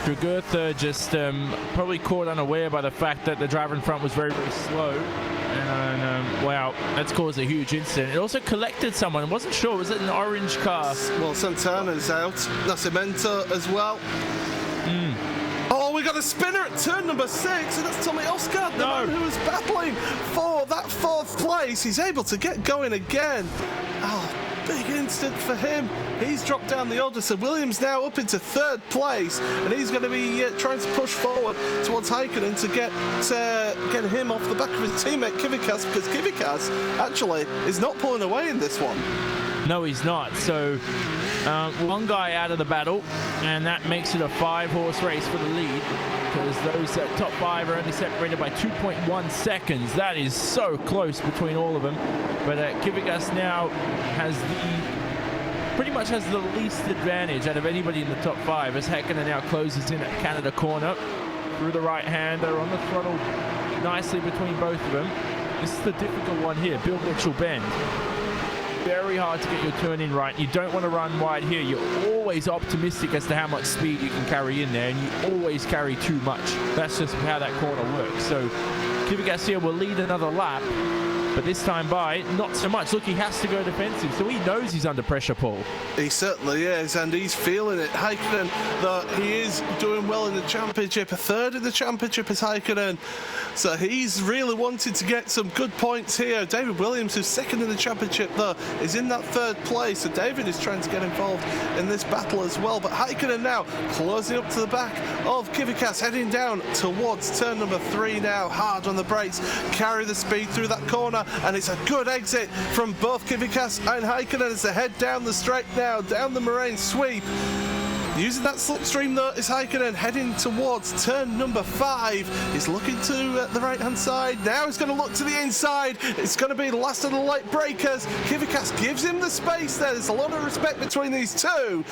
Tregurtha just probably caught unaware by the fact that the driver in front was very, very slow. And wow, that's caused a huge incident. It also collected someone. I wasn't sure. Was it an orange car? Well, Santana's out. Nascimento as well. Oh, we got a spinner at turn number 6, and that's Tommy Osgaard, the man who was battling for that 4th place. He's able to get going again. Oh, big instant for him. He's dropped down the order, so Williams now up into 3rd place, and he's going to be trying to push forward towards Häkkinen to get him off the back of his teammate Kvyat, because Kvyat actually is not pulling away in this one. No, he's not. So one guy out of the battle, and that makes it a 5-horse race for the lead, because those top 5 are only separated by 2.1 seconds. That is so close between all of them. But Kvyat now pretty much has the least advantage out of anybody in the top 5, as Häkkinen now closes in at Canada corner through the right-hander on the throttle nicely between both of them. This is the difficult one here, Bill Mitchell Bend. Very hard to get your turn in right. You don't want to run wide here. You're always optimistic as to how much speed you can carry in there, and you always carry too much. That's just how that corner works. So Kvyat here will lead another lap, but this time by, not so much. Look, he has to go defensive, so he knows he's under pressure, Paul. He certainly is, and he's feeling it. Häkkinen, though, he is doing well in the championship. A 3rd in the championship is Häkkinen, so he's really wanted to get some good points here. David Williams, who's 2nd in the championship, though, is in that 3rd place, so David is trying to get involved in this battle as well. But Häkkinen now closing up to the back of Kvyat, heading down towards turn number 3 now, hard on the brakes, carry the speed through that corner, and it's a good exit from both Kvyat and Häkkinen as they head down the straight now, down the moraine sweep. Using that slipstream though is Häkkinen, heading towards turn number 5. He's looking to the right hand side. Now he's going to look to the inside. It's going to be the last of the late breakers. Kvyat gives him the space there. There's a lot of respect between these two.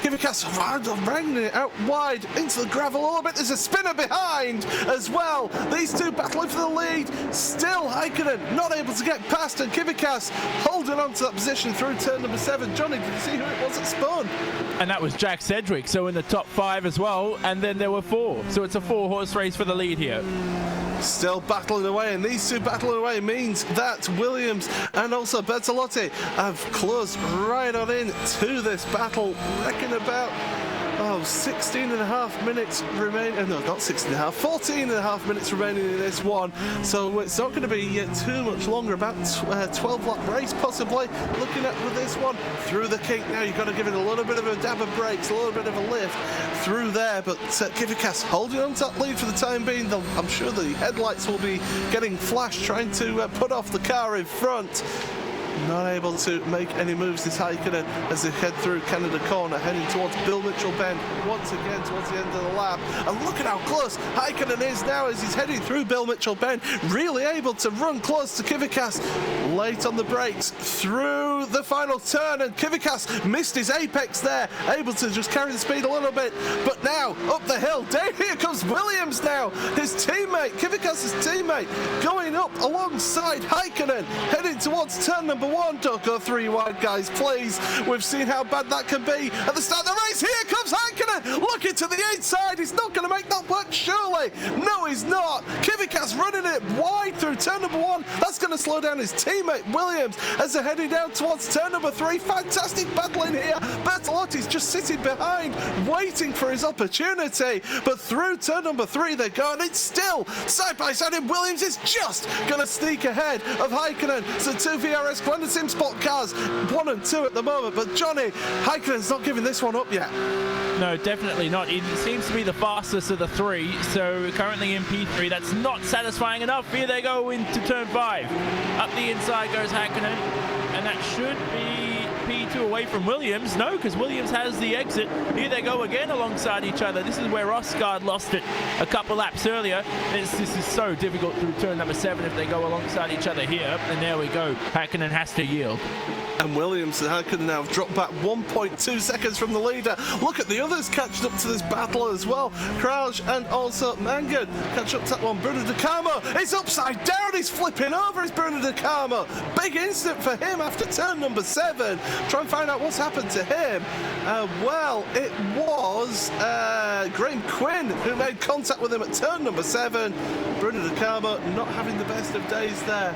Kvyat wrangling it out wide into the gravel orbit. There's a spinner behind as well. These two battling for the lead. Still Häkkinen not able to get past, and Kvyat holding on to that position through turn number 7. Johnny, did you see who it was that spun? And that was Jack Sedgwick. So in the top 5 as well, and then there were 4. So it's a 4-horse race for the lead here. Still battling away, and these two battling away means that Williams and also Bertolotti have closed right on in to this battle, reckoning about So 16 and a half minutes remaining. No, not 16 and a half. 14 and a half minutes remaining in this one. So it's not going to be too much longer. About 12 lap race possibly. Looking at with this one through the kink. Now you've got to give it a little bit of a dab of brakes, a little bit of a lift through there. But Kivikas holding on to that lead for the time being. I'm sure the headlights will be getting flashed, trying to put off the car in front. Not able to make any moves this Häkkinen as they head through Canada Corner, heading towards Bill Mitchell Bend once again towards the end of the lap. And look at how close Häkkinen is now as he's heading through Bill Mitchell Bend, really able to run close to Kivikas. Late on the brakes through the final turn, and Kivikas missed his apex there, able to just carry the speed a little bit. But now up the hill, here comes Williams now, his teammate, Kivikas' teammate, going up alongside Häkkinen, heading towards turn number 1. Don't go 3 wide, guys, please. We've seen how bad that can be at the start of the race. Here comes Häkkinen, looking to the inside. He's not going to make that work, surely. No, he's not. Kivikas running it wide through turn number 1. That's going to slow down his teammate Williams as they're heading down towards turn number 3. Fantastic battling here. Bertolotti's just sitting behind, waiting for his opportunity. But through turn number 3 they go, and it's still side by side, and Williams is just going to sneak ahead of Häkkinen. So 2 VRS Sim Spot cars, 1 and 2 at the moment, but Johnny, Häkkinen's not giving this one up yet. No, definitely not. It seems to be the fastest of the 3, so currently in P3. That's not satisfying enough. Here they go into turn 5. Up the inside goes Häkkinen, and that should be P2 away from Williams. No, because Williams has the exit. Here they go again alongside each other. This is where Osgaard lost it a couple laps earlier. This is so difficult through turn number 7 if they go alongside each other here. And there we go. Häkkinen has to yield. And Williams and Häkkinen now have dropped back 1.2 seconds from the leader. Look at the others catching up to this battle as well. Krauj and also Mangan catch up to that one. Bruno De Carmo is upside down. He's flipping over. It's Bruno De Carmo. Big incident for him after turn number 7. Try and find out what's happened to him. Well, it was Graham Quinn who made contact with him at turn number 7. Bruno De Carmo not having the best of days there.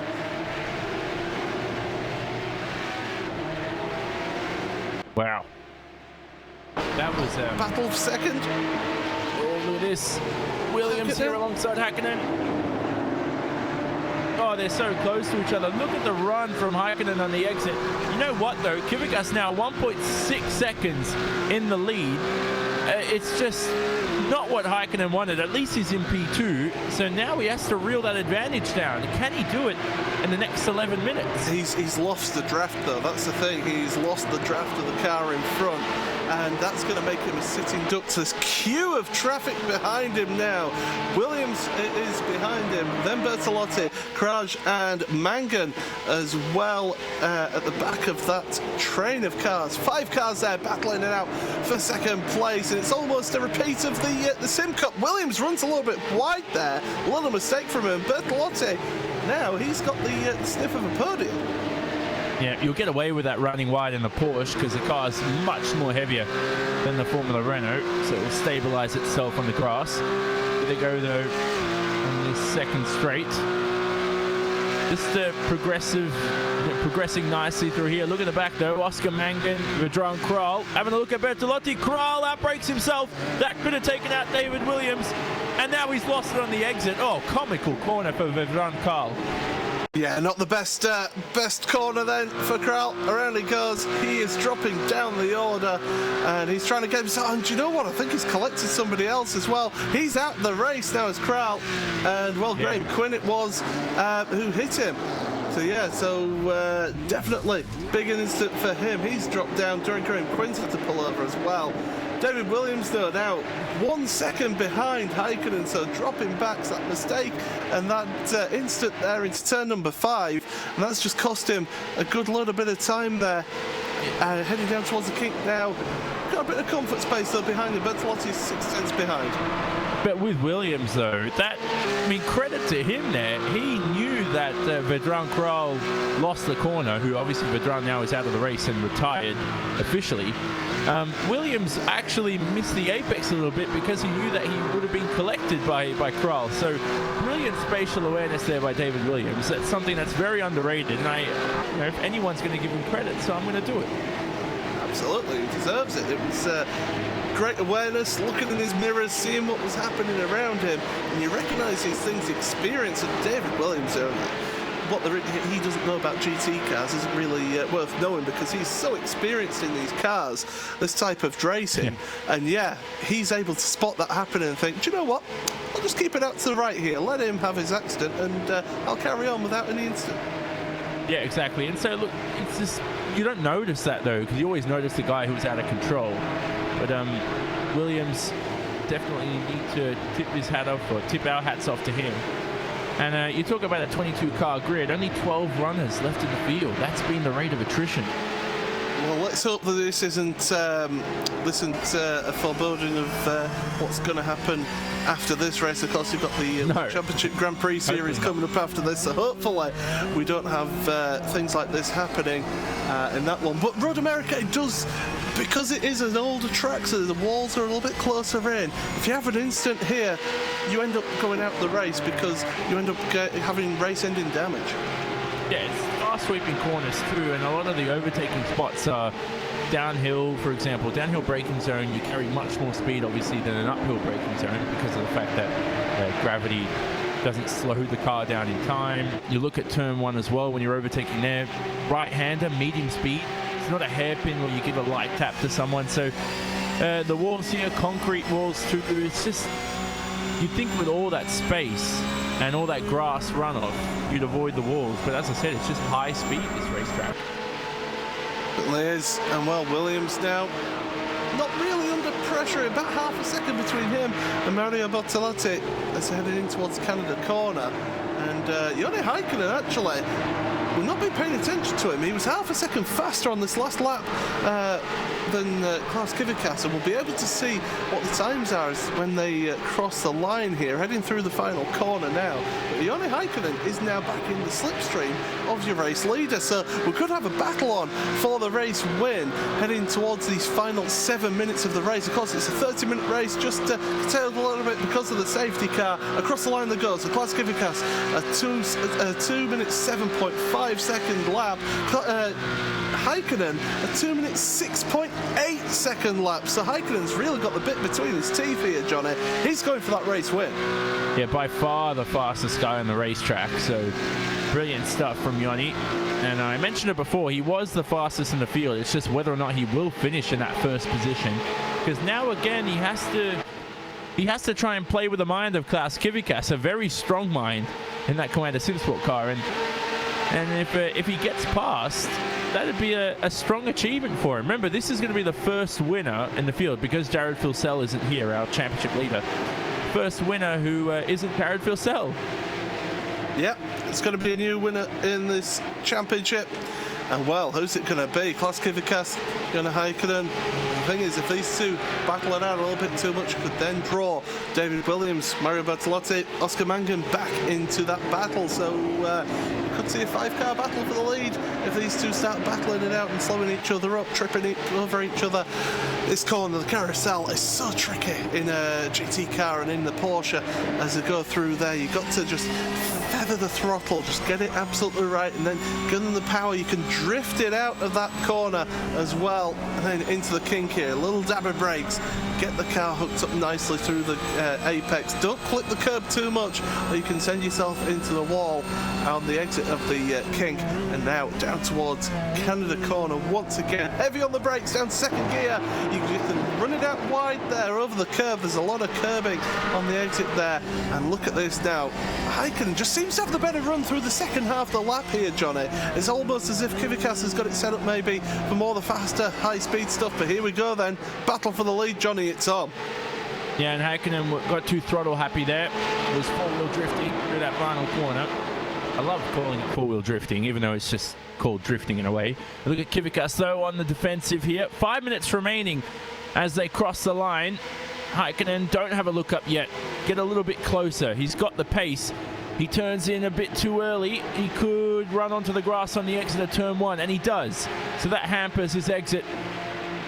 Wow. That was battle of second. Oh, look at this. Williams here alongside Häkkinen. Oh, they're so close to each other. Look at the run from Häkkinen on the exit. You know what, though? Kivikas now 1.6 seconds in the lead. It's just not what Häkkinen wanted. At least he's in P2, so now he has to reel that advantage down. Can he do it in the next 11 minutes? He's lost the draft, though. That's the thing. He's lost the draft of the car in front, and that's going to make him a sitting duck to this queue of traffic behind him now. Williams is behind him, then Bertolotti, Krauj and Mangan as well at the back of that train of cars. 5 cars there battling it out for second place, and it's almost a repeat of the Sim Cup. Williams runs a little bit wide there, a little mistake from him. Bertolotti, now he's got the sniff of a podium. Yeah, you'll get away with that running wide in the Porsche because the car is much more heavier than the Formula Renault, so it will stabilize itself on the grass. Here they go, though, on this second straight. Just progressing nicely through here. Look at the back, though. Oscar Mangan, Vedran Kral. Having a look at Bertolotti. Kral outbrakes himself. That could have taken out David Williams. And now he's lost it on the exit. Oh, comical corner for Vedran Kral. Yeah, not the best corner then for Kral. Around he goes. He is dropping down the order, and he's trying to get himself. And do you know what? I think he's collected somebody else as well. He's out the race now as Kral, and well, yeah. Graham Quinn it was who hit him. So yeah, definitely big incident for him. He's dropped down during Graham Quinn's had to pull over as well. David Williams, though, now 1 second behind Häkkinen, so dropping back that mistake and that instant there into turn number 5, and that's just cost him a good little bit of time there. Heading down towards the kink now. Got a bit of comfort space though behind him. Bertolotti's 6 tenths behind. But with Williams, though, credit to him there. He knew that Vedran Kral lost the corner, who obviously Vedran now is out of the race and retired officially. Williams actually missed the apex a little bit because he knew that he would have been collected by Kral. So brilliant spatial awareness there by David Williams. That's something that's very underrated, and if anyone's going to give him credit, so I'm going to do it. absolutely, he deserves it. It was great awareness, looking in his mirrors, seeing what was happening around him, and you recognise these things, the experience of David Williams. What he doesn't know about GT cars isn't really worth knowing, because he's so experienced in these cars, this type of racing. And yeah, he's able to spot that happening and think, do you know what, I'll just keep it out to the right here, let him have his accident, and I'll carry on without any incident. Yeah, exactly. And so look, it's just, you don't notice that though, because you always notice the guy who's out of control. But Williams definitely need to tip his hat off, or tip our hats off to him. And you talk about a 22-car grid, only 12 runners left in the field. That's been the rate of attrition. Well, let's hope that this isn't a foreboding of what's going to happen after this race. Of course, you've got the Championship Grand Prix Series coming up after this, so hopefully we don't have things like this happening in that one. But Road America, it does, because it is an older track, so the walls are a little bit closer in. If you have an incident here, you end up going out the race because you end up having race-ending damage. Yeah, it's fast sweeping corners too, and a lot of the overtaking spots are downhill. For example, downhill braking zone, you carry much more speed obviously than an uphill braking zone, because of the fact that gravity doesn't slow the car down in time. You look at turn 1 as well, when you're overtaking there, right-hander, medium speed. It's not a hairpin where you give a light tap to someone. So the walls here, concrete walls too, it's just, you'd think with all that space and all that grass runoff, you'd avoid the walls. But as I said, it's just high speed, this racetrack. It is, and well, Williams now not really under pressure, about half a second between him and Mario Bortolotti as they're heading in towards Canada corner. And Joni Häkkinen, actually, we've not been paying attention to him. He was half a second faster on this last lap than Klaus Kvyat, and we'll be able to see what the times are when they cross the line here, heading through the final corner now. But Joni Häkkinen is now back in the slipstream of your race leader, so we could have a battle on for the race win, heading towards these final 7 minutes of the race. Of course, it's a 30-minute race, just curtailed a little bit because of the safety car. Across the line that goes, Klaus Kvyat, a 2 minutes 7.5 second lap. Häkkinen, a 2 minutes 6.8 second lap. So Häkkinen's really got the bit between his teeth here, Johnny. He's going for that race win. Yeah, by far the fastest guy on the racetrack. So brilliant stuff from Joni. And I mentioned it before, he was the fastest in the field. It's just whether or not he will finish in that first position. Because now again, he has to try and play with the mind of Klaus Kvyat, a very strong mind in that Commander Simsport car. And if he gets past, that'd be a strong achievement for him. Remember, this is going to be the first winner in the field, because Jared Filsell isn't here, our championship leader. First winner who isn't Jared Filsell. Yep, it's going to be a new winner in this championship. And well, who's it going to be? Klaus Kvyat, Joni Häkkinen. The thing is, if these two battle it out a little bit too much, could then draw David Williams, Mario Bortolotti, Oscar Mangan back into that battle. So could see a 5-car battle for the lead if these two start battling it out and slowing each other up, tripping over each other. This corner, the carousel, is so tricky in a GT car and in the Porsche as they go through there. You've got to just feather the throttle, just get it absolutely right, and then give them the power. You can drift it out of that corner as well, and then into the kink here. A little dab of brakes, get the car hooked up nicely through the apex. Don't clip the curb too much, or you can send yourself into the wall on the exit of the kink. And now down towards Canada corner once again. Heavy on the brakes, down second gear. You can run it out wide there over the curb. There's a lot of curbing on the exit there. And look at this now. Häkkinen just seems to have the better run through the second half of the lap here, Johnny. It's almost as if Kvyat has got it set up maybe for more the faster, high-speed stuff. But here we go then. Battle for the lead, Johnny. It's on. Yeah, and Häkkinen got too throttle happy there. It was four-wheel drifting through that final corner. I love calling it four-wheel drifting, even though it's just called drifting in a way. Look at Kvyat though on the defensive here. 5 minutes remaining as they cross the line. Häkkinen don't have a look up yet. Get a little bit closer. He's got the pace. He turns in a bit too early. He could run onto the grass on the exit of turn 1, and he does. So that hampers his exit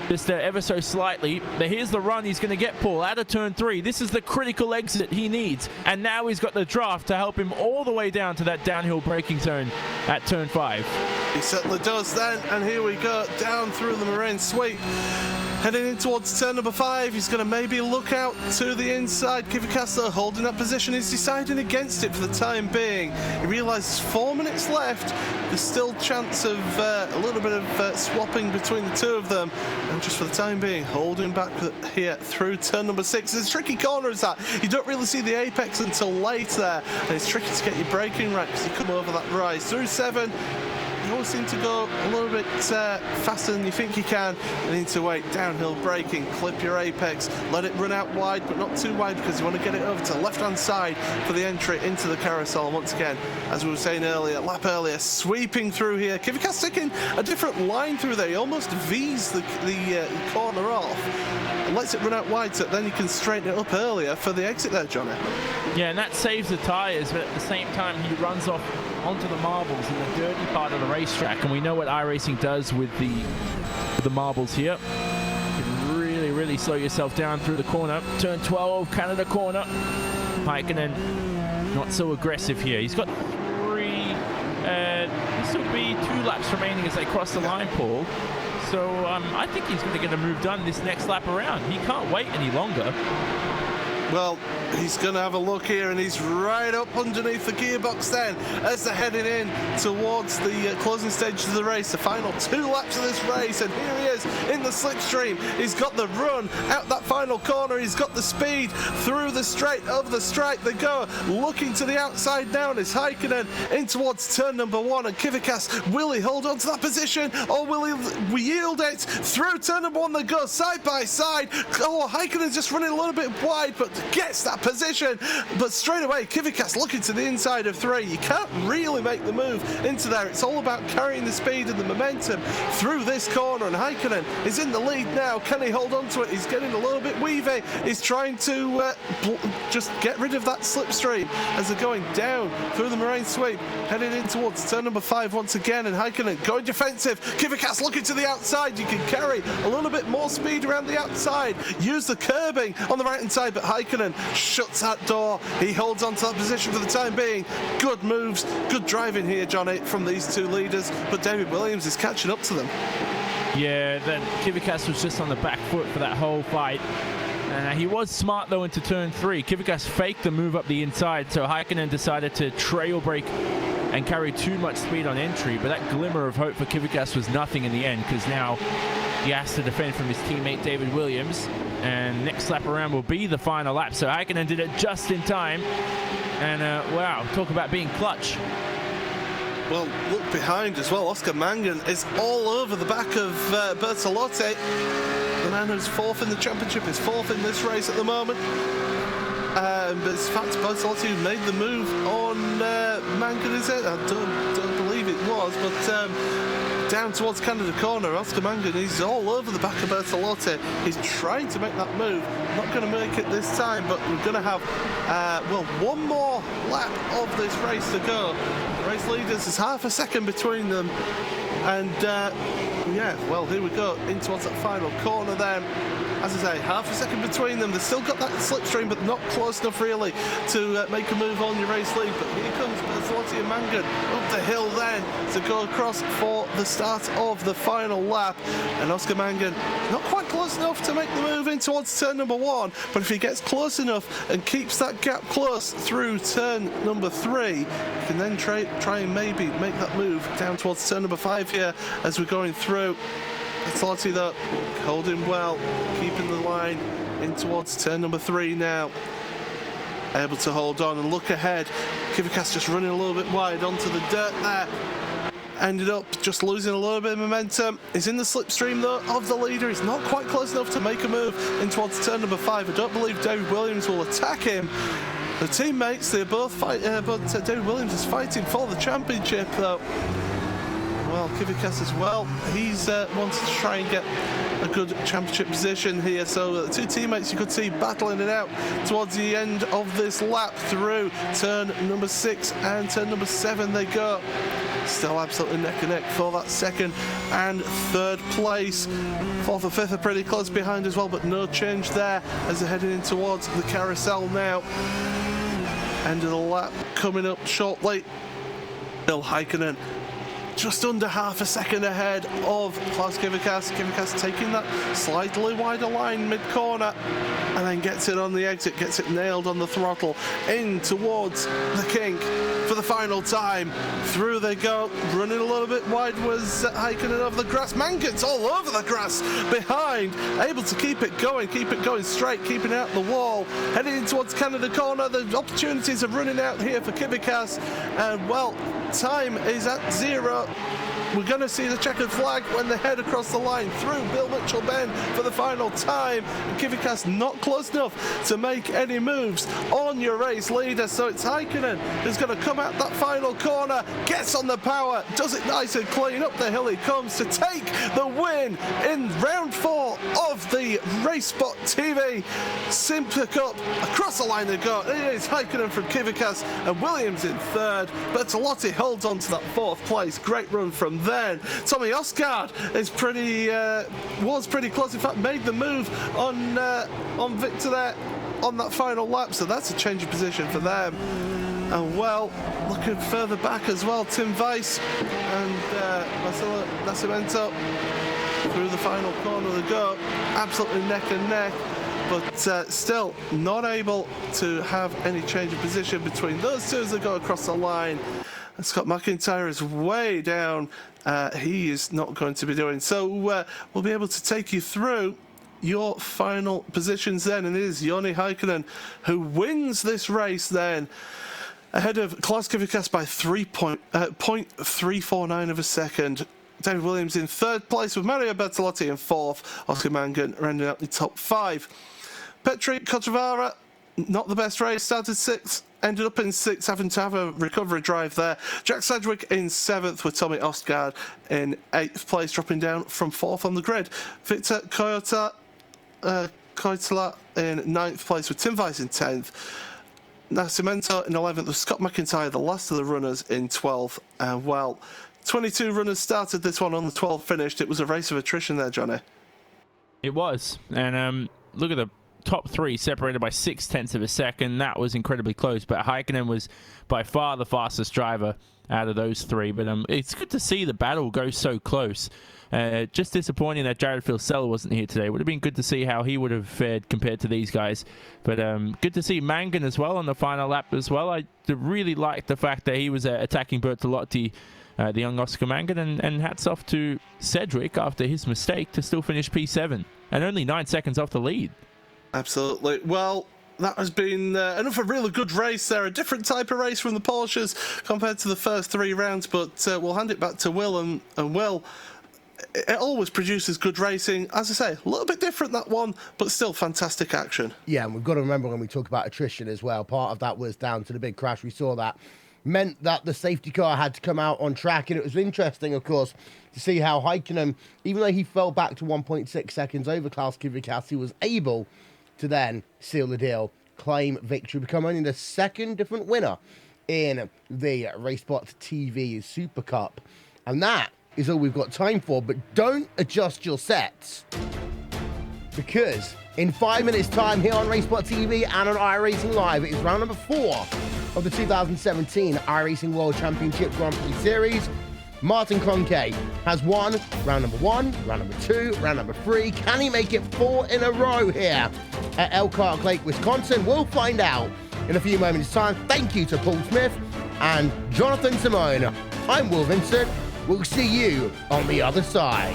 just ever so slightly. But here's the run he's going to get, Paul, out of turn 3. This is the critical exit he needs. And now he's got the draft to help him all the way down to that downhill braking zone at turn 5. He certainly does then, and here we go, down through the Marine sweep. Heading in towards turn number 5, he's going to maybe look out to the inside. Kivikaster holding that position. He's deciding against it for the time being. He realises 4 minutes left. There's still chance of a little bit of swapping between the two of them. And just for the time being, holding back here through turn number 6. It's a tricky corner, is that? You don't really see the apex until late there. And it's tricky to get your braking right because you come over that rise. Through 7. You always seem to go a little bit faster than you think you can. You need to wait, downhill braking, clip your apex, let it run out wide, but not too wide because you want to get it over to the left-hand side for the entry into the carousel. Once again, as we were saying earlier, lap earlier, sweeping through here. Kivika's taking a different line through there. He almost V's the corner off and lets it run out wide, so then you can straighten it up earlier for the exit there, Johnny. Yeah, and that saves the tyres, but at the same time, he runs off onto the marbles in the dirty part of the racetrack, and we know what iRacing does with the marbles here. You can really slow yourself down through the corner. Turn 12, Canada corner. Heikkinen not so aggressive here. He's got 3, this will be 2 laps remaining as they cross the line, Paul. So I think he's going to get a move done this next lap around. He can't wait any longer. Well, he's going to have a look here, and he's right up underneath the gearbox then as they're heading in towards the closing stages of the race, the final 2 laps of this race. And here he is in the slipstream. He's got the run out that final corner. He's got the speed through the straight, over the stripe they go, looking to the outside now, and it's Heikkinen in towards turn number 1. And Kivika's, will he hold on to that position, or will he yield it? Through turn number 1 they go side by side. Oh, Heikkinen's just running a little bit wide, but gets that position. But straight away, Kivika's looking to the inside of 3. You can't really make the move into there. It's all about carrying the speed and the momentum through this corner, and Heikkinen is in the lead now. Can he hold on to it? He's getting a little bit weavy. He's trying to just get rid of that slipstream as they're going down through the Marine sweep, heading in towards turn number 5 once again, and Heikkinen going defensive. Kivika's looking to the outside. You can carry a little bit more speed around the outside, use the curbing on the right hand side, but Heikkinen shuts that door. He holds on to that position for the time being. Good moves, good driving here, Johnny, from these 2 leaders, but David Williams is catching up to them. Yeah, then Kivika's was just on the back foot for that whole fight. He was smart though into turn 3. Kivika's faked the move up the inside, so Heikkinen decided to trail brake and carry too much speed on entry, but that glimmer of hope for Kivika's was nothing in the end, because now he has to defend from his teammate David Williams, and next lap around will be the final lap. So Heikkinen did it just in time, and wow, talk about being clutch. Well, look behind as well. Oscar Mangan is all over the back of Bertolotti. The man who's 4th in the championship is 4th in this race at the moment. But it's in fact Bertolotti who made the move on Mangan, is it? I don't believe it was, but down towards Canada corner, Oscar Mangan, he's all over the back of Bertolotti. He's trying to make that move. Not going to make it this time, but we're going to have, well, 1 more lap of this race to go. Race leaders is half a second between them. And, yeah, well, here we go, in towards that final corner then. As I say, half a second between them. They've still got that slipstream, but not close enough really to make a move on your race lead. But here comes Bertolotti and Mangan up the hill then to go across for the start of the final lap. And Oscar Mangan not quite close enough to make the move in towards turn number 1. But if he gets close enough and keeps that gap close through turn number 3, he can then try and maybe make that move down towards turn number 5 here as we're going through. Bertolotti though, holding well, keeping the line in towards turn number 3 now. Able to hold on and look ahead. Kivika's just running a little bit wide onto the dirt there. Ended up just losing a little bit of momentum. He's in the slipstream though of the leader. He's not quite close enough to make a move in towards turn number 5. I don't believe David Williams will attack him. The teammates, they're both fighting, but David Williams is fighting for the championship though. Well, Kivika's as well. He's wants to try and get a good championship position here. So the 2 teammates you could see battling it out towards the end of this lap through turn number 6 and turn number 7 they go. still absolutely neck and neck for that second and third place. Fourth and fifth are pretty close behind as well, but no change there as they're heading in towards the carousel now. End of the lap coming up shortly. Bill Heikkinen just under half a second ahead of Klaus Kivikas. Kivikas taking that slightly wider line mid-corner and then gets it on the exit, gets it nailed on the throttle in towards the kink for the final time. Through they go, running a little bit wide was Heikkinen over the grass. Mangan's all over the grass behind, able to keep it going straight, keeping out the wall. Heading in towards Canada corner, the opportunities are running out here for Kivikas, and well, time is at 0. We're going to see the checkered flag when they head across the line through Bill Mitchell Bend for the final time. Kivikas not close enough to make any moves on your race leader, so it's Heikkinen who's going to come out that final corner, gets on the power, does it nice and clean. Up the hill he comes to take the win in round 4 of the RaceSpot TV Simca Cup. Across the line they go. It is Heikkinen from Kivikas and Williams in third. Bertolotti holds on to that 4th place. Great run from then. Tommy Osgaard is was pretty close. In fact, made the move on Victor there on that final lap. So that's a change of position for them. And well, looking further back as well, Tim Weiss and Marcelo Nascimento through the final corner they go. Absolutely neck and neck. But still not able to have any change of position between those two as they go across the line. And Scott McIntyre is way down. He is not going to be doing so. We'll be able to take you through your final positions then, and it is Joni Heikkinen who wins this race then, ahead of Klaus Kivikas by 0.349 of a second. David Williams in 3rd place with Mario Bertolotti in 4th. Oscar Mangan rounding out the top 5. Petri Kotravara, not the best race, started 6th, ended up in 6th, having to have a recovery drive there. Jack Sedgwick in 7th with Tommy Osgaard in 8th place, dropping down from 4th on the grid. Victor Koitala in 9th place with Tim Weiss in 10th. Nascimento in 11th with Scott McIntyre, the last of the runners, in 12th. Well, 22 runners started this one, on the 12 finished. It was a race of attrition there, Johnny. It was. And look at the top 3 separated by 0.6 of a second. That was incredibly close, but Heikkinen was by far the fastest driver out of those 3. But it's good to see the battle go so close. Just disappointing that Jared Filsella wasn't here today. Would have been good to see how he would have fared compared to these guys. But good to see Mangan as well on the final lap as well. I really liked the fact that he was attacking Bertolotti, the young Oscar Mangan, and hats off to Cedric after his mistake to still finish P7 and only 9 seconds off the lead. Absolutely. Well, that has been another really good race there. A different type of race from the Porsches compared to the first 3 rounds, but we'll hand it back to Will. And Will, it always produces good racing. As I say, a little bit different, that one, but still fantastic action. Yeah, and we've got to remember when we talk about attrition as well, part of that was down to the big crash. We saw that meant that the safety car had to come out on track, and it was interesting, of course, to see how Heikkinen, even though he fell back to 1.6 seconds over Klaus Kivikas, he was able to then seal the deal, claim victory, become only the 2nd different winner in the RaceSpot TV Super Cup. And that is all we've got time for, but don't adjust your sets, because in 5 minutes time here on RaceSpot TV and on iRacing Live, it is round number 4 of the 2017 iRacing World Championship Grand Prix Series. Martin Kroenke has won round number 1, round number 2, round number 3. Can he make it 4 in a row here at Elkhart Lake, Wisconsin? We'll find out in a few moments' time. Thank you to Paul Smith and Jonathan Simone. I'm Will Vincent. We'll see you on the other side.